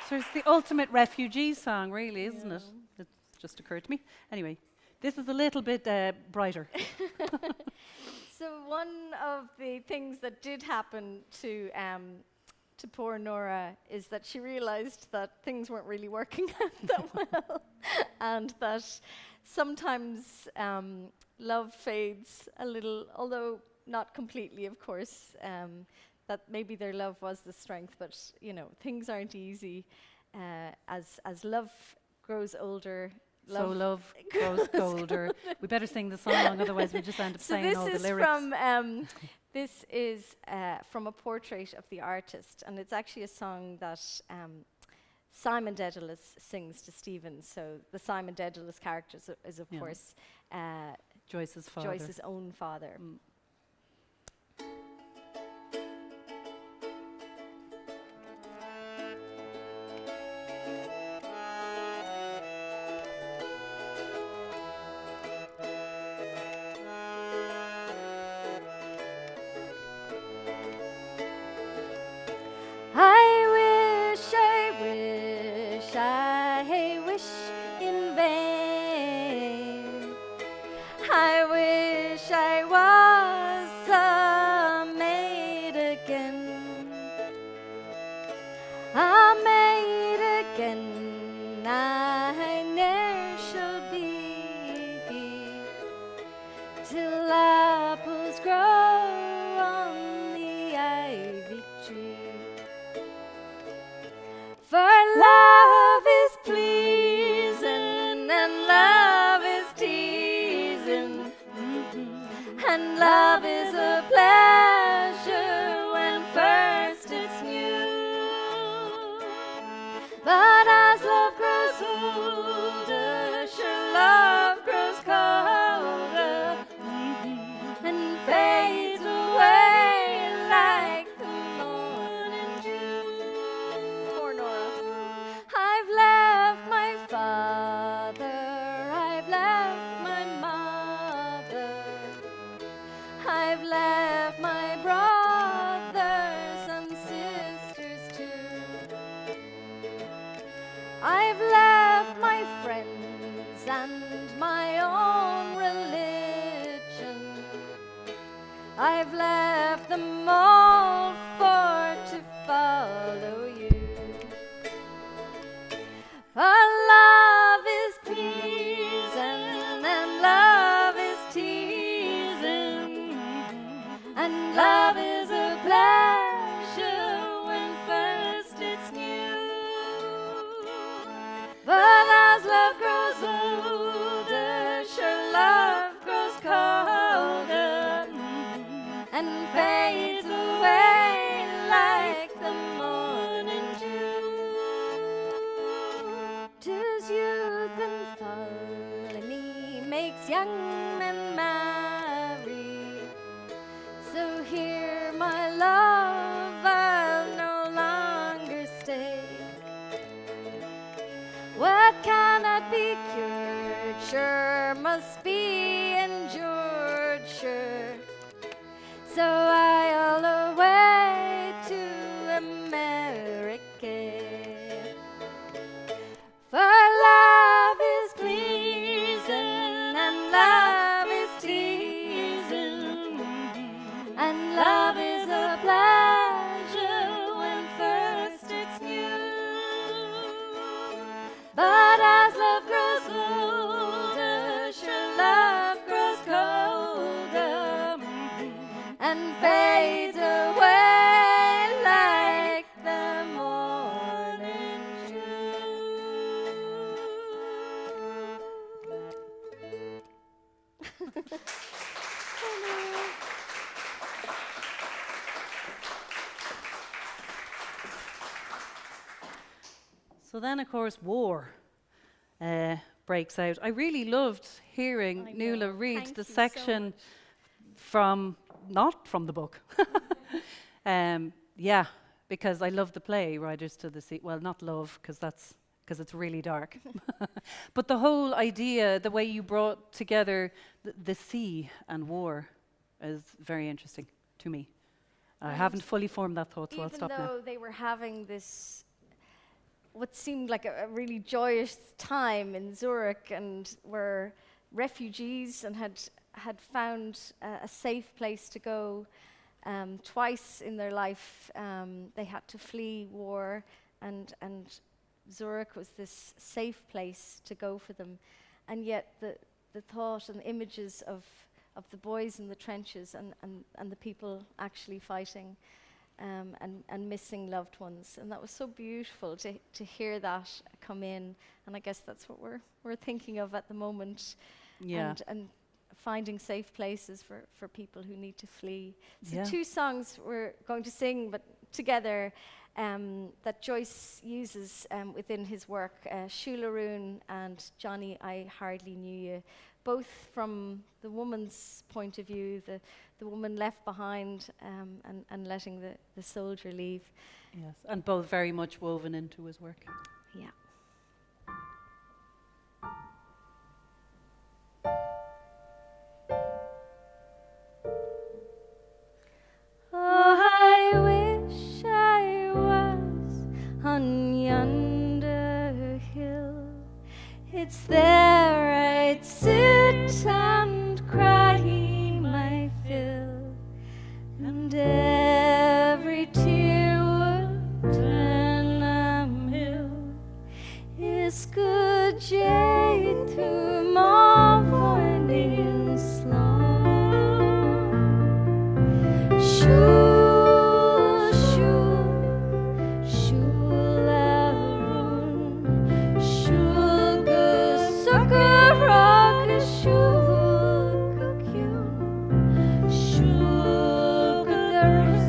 So it's the ultimate refugee song, really, isn't it? It just occurred to me. Anyway, this is a little bit brighter. So one of the things that did happen to poor Nora is that she realized that things weren't really working out that well, and that sometimes love fades a little, although not completely, of course. That maybe their love was the strength, but you know, things aren't easy. As love grows older, love grows colder. We better sing the song, otherwise we just end up saying all the lyrics. This is from a portrait of the artist, and it's actually a song that Simon Dedalus sings to Stephen. So the Simon Dedalus character is of course Joyce's father. Joyce's own father. I wish in vain. I wish I was a maid again. A maid again I ne'er shall be, till apples grow on the ivy tree. For love is pleasing and love is teasing, and love is a pleasure when first it's new. But as love grows older, sure love grows colder, and fades away like the morning dew. Poor Nora. I've left my father, I've left my mother, I've left my brothers and sisters too. I've left my friends and my own religion. I've left them all for to follow you. For love is pleasing and love is teasing, and love is a pleasure when first it's new. But as love grows older, sure love grows colder, and fades away like the morning dew. young and married. So here, my love, I'll no longer stay. What cannot be cured, sure must be endured, sure. So I'll away to America. For love is pleasing, and love is teasing, and love is a pleasure when first it's new. But as love grows older, sure love grows colder and fades away like the morning dew. So then, of course, war breaks out. I really loved hearing Nuala read Thank the you so section much. from, not from the book. Yeah, because I love the play, Riders to the Sea. Well, not love, because it's really dark. But the whole idea, the way you brought together the sea and war is very interesting to me. I And haven't fully formed that thought, so I'll stop even now. though they were having this, what seemed like a really joyous time in Zurich, and were refugees and had found a safe place to go. Twice in their life, they had to flee war, and Zurich was this safe place to go for them. And yet the thought and images of the boys in the trenches and the people actually fighting and missing loved ones. And that was so beautiful to hear that come in. And I guess that's what we're thinking of at the moment. Yeah. And finding safe places for people who need to flee. So Yeah. 2 songs we're going to sing, but together, that Joyce uses within his work, Shularoon and Johnny, I Hardly Knew You, both from the woman's point of view, the woman left behind and letting the soldier leave. Yes, and both very much woven into his work. Yeah. Oh, I wish I was on yonder hill. It's there I'd sit and cry my fill, and every tear would turn a mill. Is good jade through my winding slow. Shul, shul, shularoon, shul sucker rock, shul cocoon, shul ders,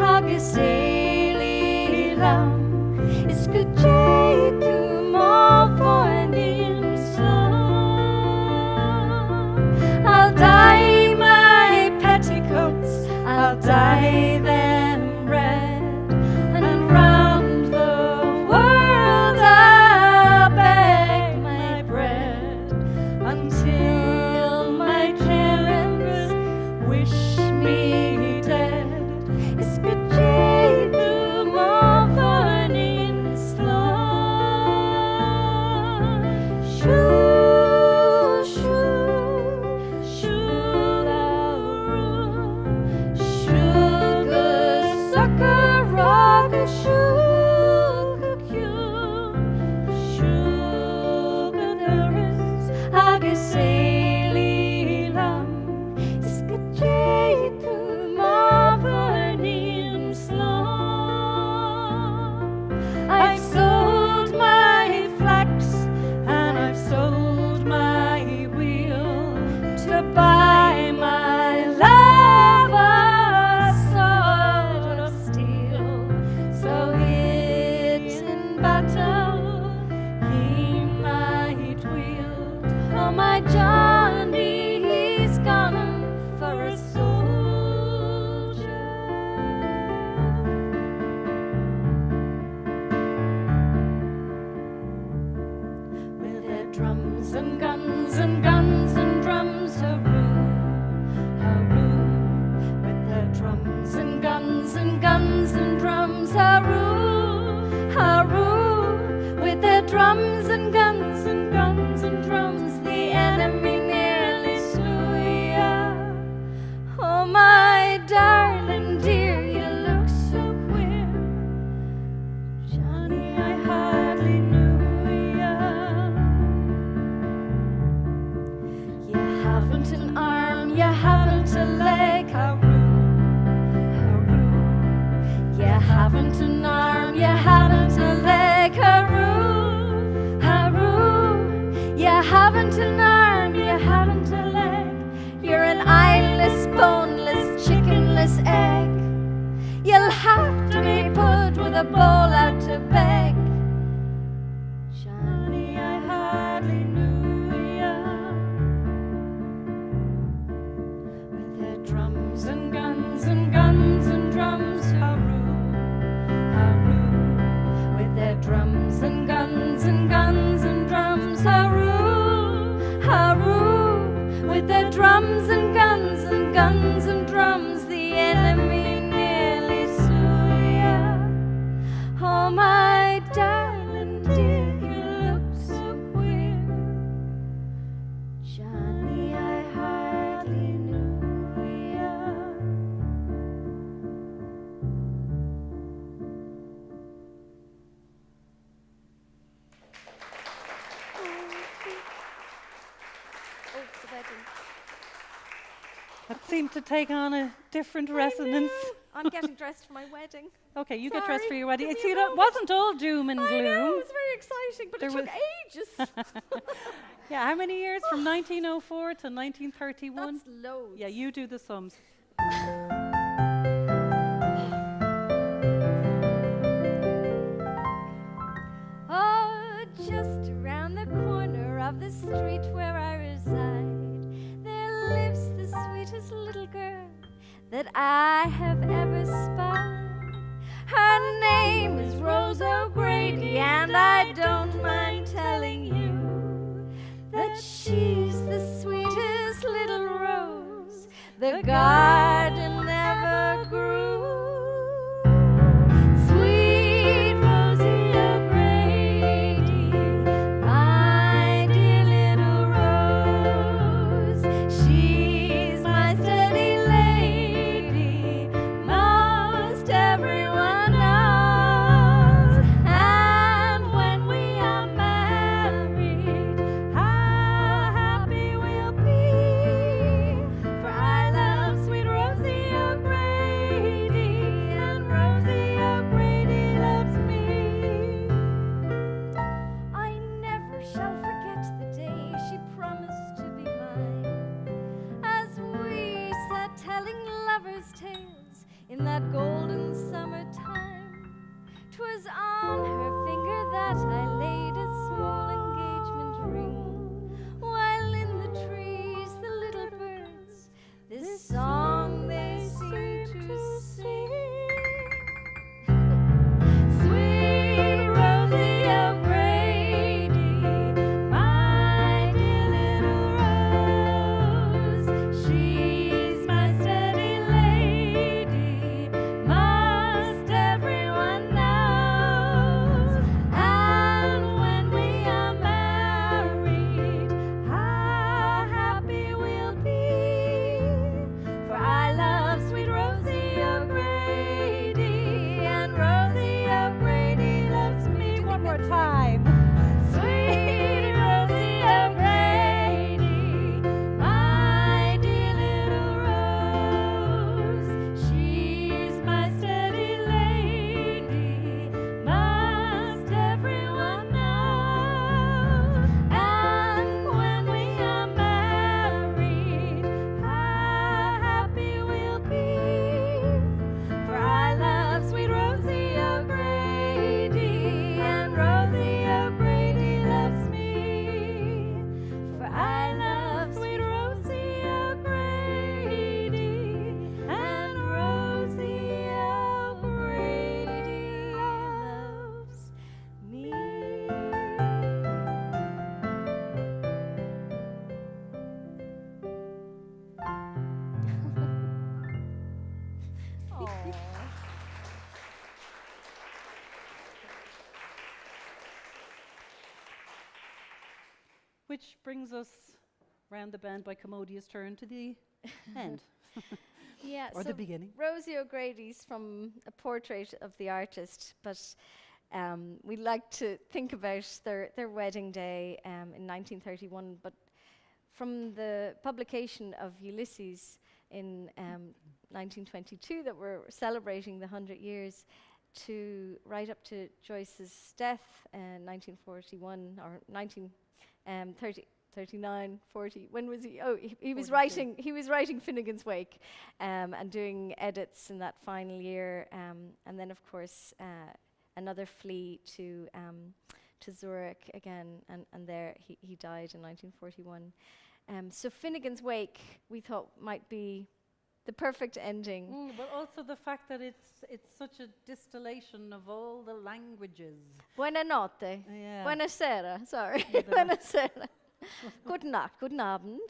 August daily lam, is good jade through my winding slow. haven't an arm, you haven't a leg. You're an eyeless, boneless, chickenless egg. You'll have to be put with a bowl out to beg. Johnny, I hardly knew ya. With their drums and guns and guns and drums, haroo, haroo. With their drums and guns and guns and drums, haroo, haroo. With their drums and guns and guns and drums, the enemy nearly slew ya. Oh, my darling dear, you look so queer. Johnny, I hardly knew ya. Oh, the wedding. That seemed to take on a different resonance. I'm getting dressed for my wedding. Okay, you get dressed for Sorry, your wedding. give me See, a it moment. wasn't all doom and gloom. I know, it was very exciting, but There it took was- ages. Yeah, how many years? From 1904 to 1931? That's loads. Yeah, you do the sums. Oh, just around the corner of the street where I reside, there lives the sweetest little girl that I have ever spied. Her name is Rose O'Grady, and I don't mind telling you that she's the sweetest little rose the garden ever grew. Sweet Rosie O'Grady, my dear little rose, she's my steady lady, most everyone knows. And when we are married, how happy we'll be, for I love sweet Rosie O'Grady, and Rosie O'Grady loves me. I never shall forget the day she promised to be mine, as we sat telling lovers' tales in that golden summertime. 'Twas on her finger that I laid a small engagement ring, while in the trees the little birds this song they seem to sing. Sweet Rosie O'Grady, my dear little rose, she's my steady lady, most everyone knows. And when we are married, how happy we'll be, for I love sweet Rosie O'Grady, and Rosie O'Grady loves me. One more time. Sweet Rosie O'Grady, my dear little rose, she's my steady lady, most everyone knows. And when we are married, how happy we'll be, for I love sweet Rosie O'Grady, and Rosie O'Grady loves me, for I love sweet Rosie O'Grady, and Rosie O'Grady loves me. Which brings us round the bend by commodious turn to the end. Yeah, Or the beginning. Rosie O'Grady's from a portrait of the artist, but we like to think about their wedding day in 1931. But from the publication of Ulysses in 1922, that we're celebrating the 100 years, to right up to Joyce's death in 1941 or 1930. 39, 40. When was he? Oh, he was writing. He was writing Finnegan's Wake, and doing edits in that final year. And then, of course, another flee to Zurich again, and there he died in 1941. So Finnegan's Wake, we thought, might be the perfect ending. But also the fact that it's such a distillation of all the languages. Buonanotte. Yeah. Buonasera. Sorry. Buonasera. Guten Nacht. Guten Abend.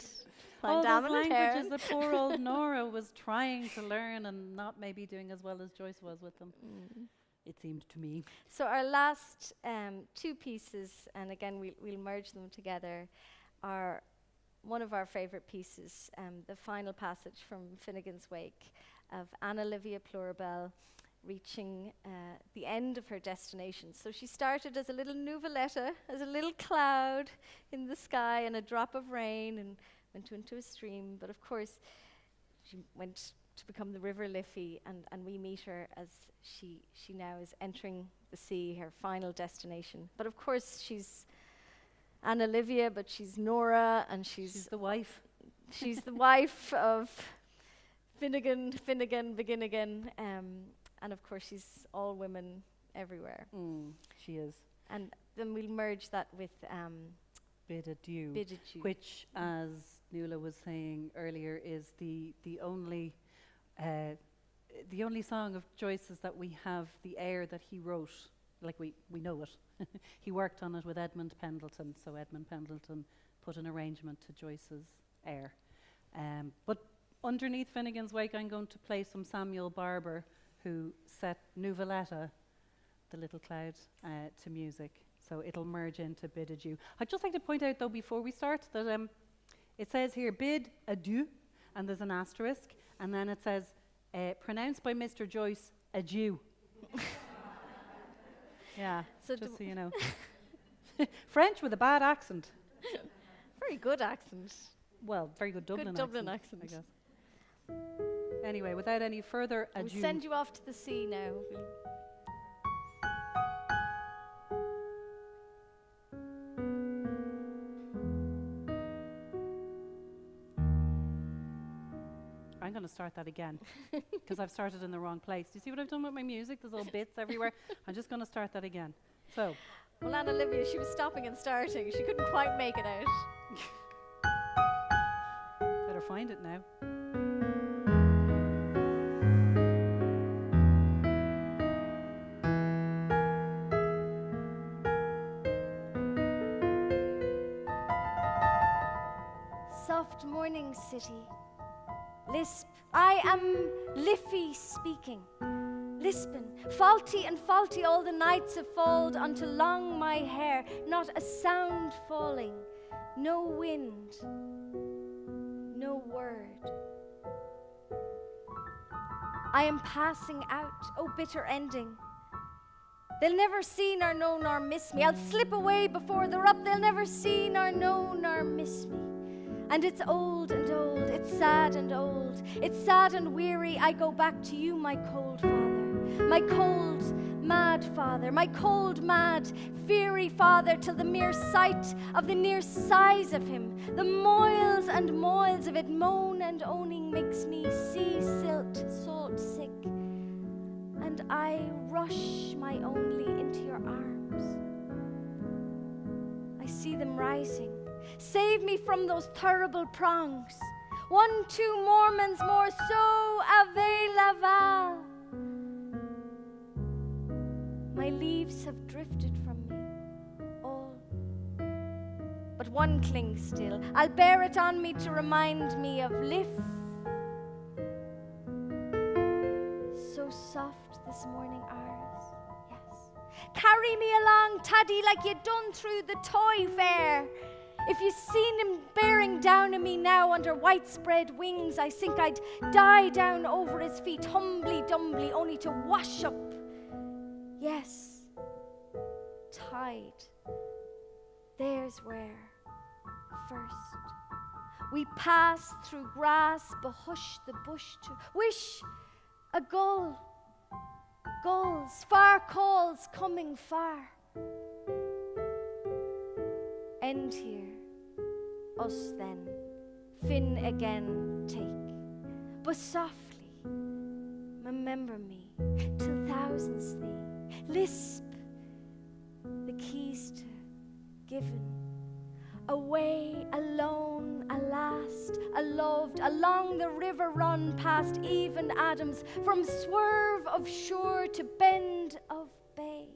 All Meine those Damen und languages Herren. that poor old Nora was trying to learn and not maybe doing as well as Joyce was with them. It seemed to me. So our last two pieces, and again we'll merge them together, are one of our favourite pieces, the final passage from Finnegan's Wake of Anna Livia Pluribel, reaching the end of her destination. So she started as a little nuvoletta, as a little cloud in the sky and a drop of rain, and went into a stream. But of course, she went to become the River Liffey, and we meet her as she now is entering the sea, her final destination. But of course, she's Anna Livia, but she's Nora, and she's the wife. She's the wife of Finnegan, Begin Again. And of course, she's all women everywhere. She is. And then we'll merge that with Bid Adieu, Bid Adieu. which, as Nuala was saying earlier, is the only song of Joyce's that we have the air that he wrote. Like we know it. He worked on it with Edmund Pendleton, so Edmund Pendleton put an arrangement to Joyce's air. But underneath Finnegan's Wake, I'm going to play some Samuel Barber, who set Nuvoletta, the little cloud, to music. So it'll merge into Bid Adieu. I'd just like to point out, though, before we start, that it says here, Bid Adieu, and there's an asterisk, and then it says, pronounced by Mr. Joyce, adieu. Yeah, So just so you know. French with a bad accent. very good accent. Well, very good Dublin Dublin accent, accent. I guess. Anyway, without any further We'll ado, send you off to the sea now. I'm going to start that again because I've started in the wrong place. Do you see what I've done with my music? There's all bits everywhere. I'm just going to start that again. So, Well, Anna Livia, she was stopping and starting. She couldn't quite make it out. better find it now. Soft morning city. Lisp, I am Liffey speaking. Lispin, faulty and faulty all the nights have falled unto long my hair, not a sound falling, no wind, no word. I am passing out, oh bitter ending. They'll never see nor know nor miss me. I'll slip away before they're up. They'll never see nor know nor miss me. And it's old and old, it's sad and old, it's sad and weary. I go back to you, my cold father, my cold, mad father, my cold, mad, fiery father, till the mere sight of the near size of him, the moils and moils of it, moan and owning, makes me sea silt, salt sick. And I rush my only into your arms. I see them rising. Save me from those terrible prongs. 1, 2 Mormons more, so ave laval. My leaves have drifted from me, all. But one clings still. I'll bear it on me to remind me of Liff. So soft this morning ours, yes. Carry me along, Taddy, like you done through the toy fair. If you seen him bearing down on me now under white spread wings, I think I'd die down over his feet, humbly dumbly, only to wash up. Yes, tide. There's where first we pass through grass, behush the bush to wish a gull. Gulls, far calls coming far. End here, us then, fin again take, but softly, remember me, till thousands thee, lisp, the keys to given, away, alone, a last, a loved, along the river run past even Adams, from swerve of shore to bend of bay.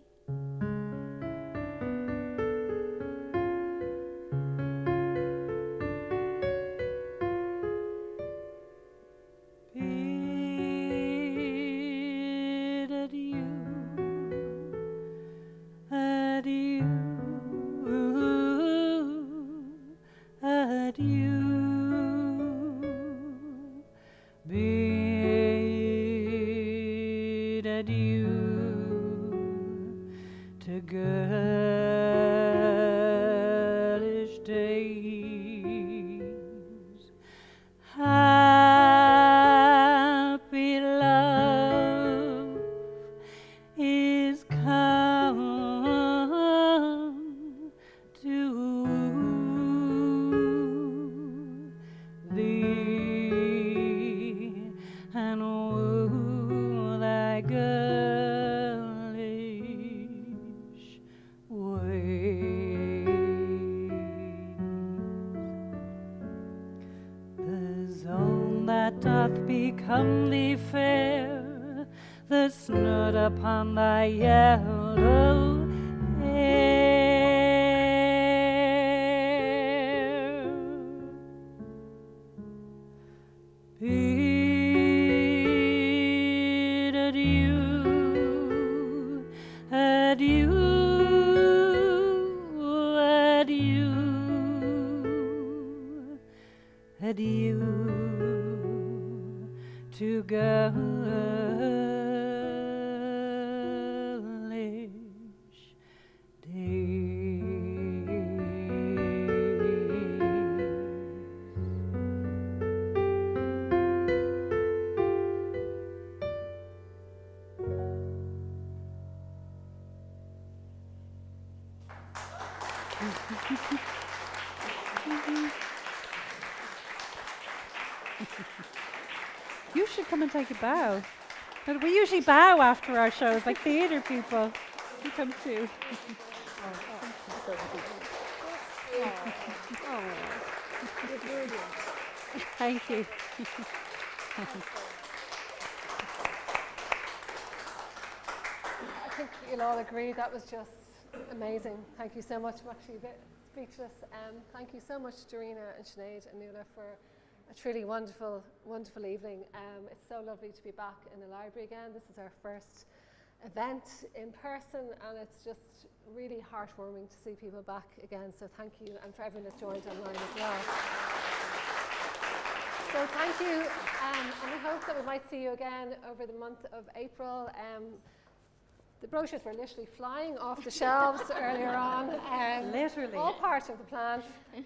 Become thee fair, the snood upon thy yellow hair. Bid adieu, adieu, adieu, adieu to girlish You should come and take a bow. We usually bow after our shows, like theatre people. You come too. Thank you. I think you'll all agree that was just amazing. Thank you so much. I'm actually a bit speechless. Thank you so much, Darina and Sinead and Nuala, for a truly wonderful, wonderful evening. It's so lovely to be back in the library again. This is our first event in person, and it's just really heartwarming to see people back again. So thank you, and for everyone that's joined online as well. So thank you, and we hope that we might see you again over the month of April. The brochures were literally flying off the shelves earlier on. Literally. All part of the plan.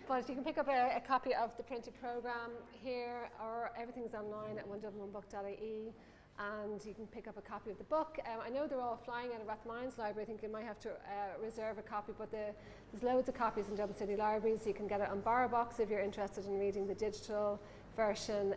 But you can pick up a copy of the printed programme here, or everything's online at onedublinonebook.ie, and you can pick up a copy of the book. I know they're all flying out of Rathmines Library. I think you might have to reserve a copy, but there's loads of copies in Dublin City Libraries. You can get it on BorrowBox if you're interested in reading the digital version.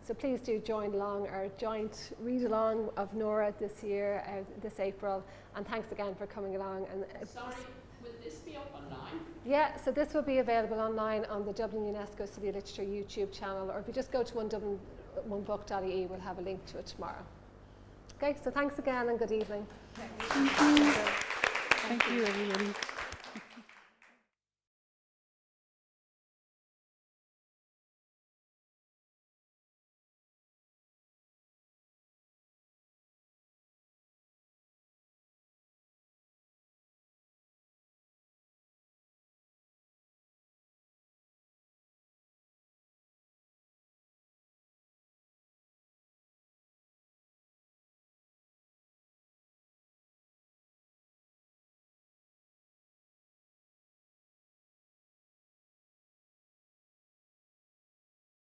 So please do join along, or joint read along of Nora this year, this April. And thanks again for coming along. And sorry, will this be up online? Yeah, so this will be available online on the Dublin UNESCO City Literature YouTube channel, or if you just go to onedublinonebook.ie, we'll have a link to it tomorrow. Okay, so thanks again and good evening. Thank you, everybody.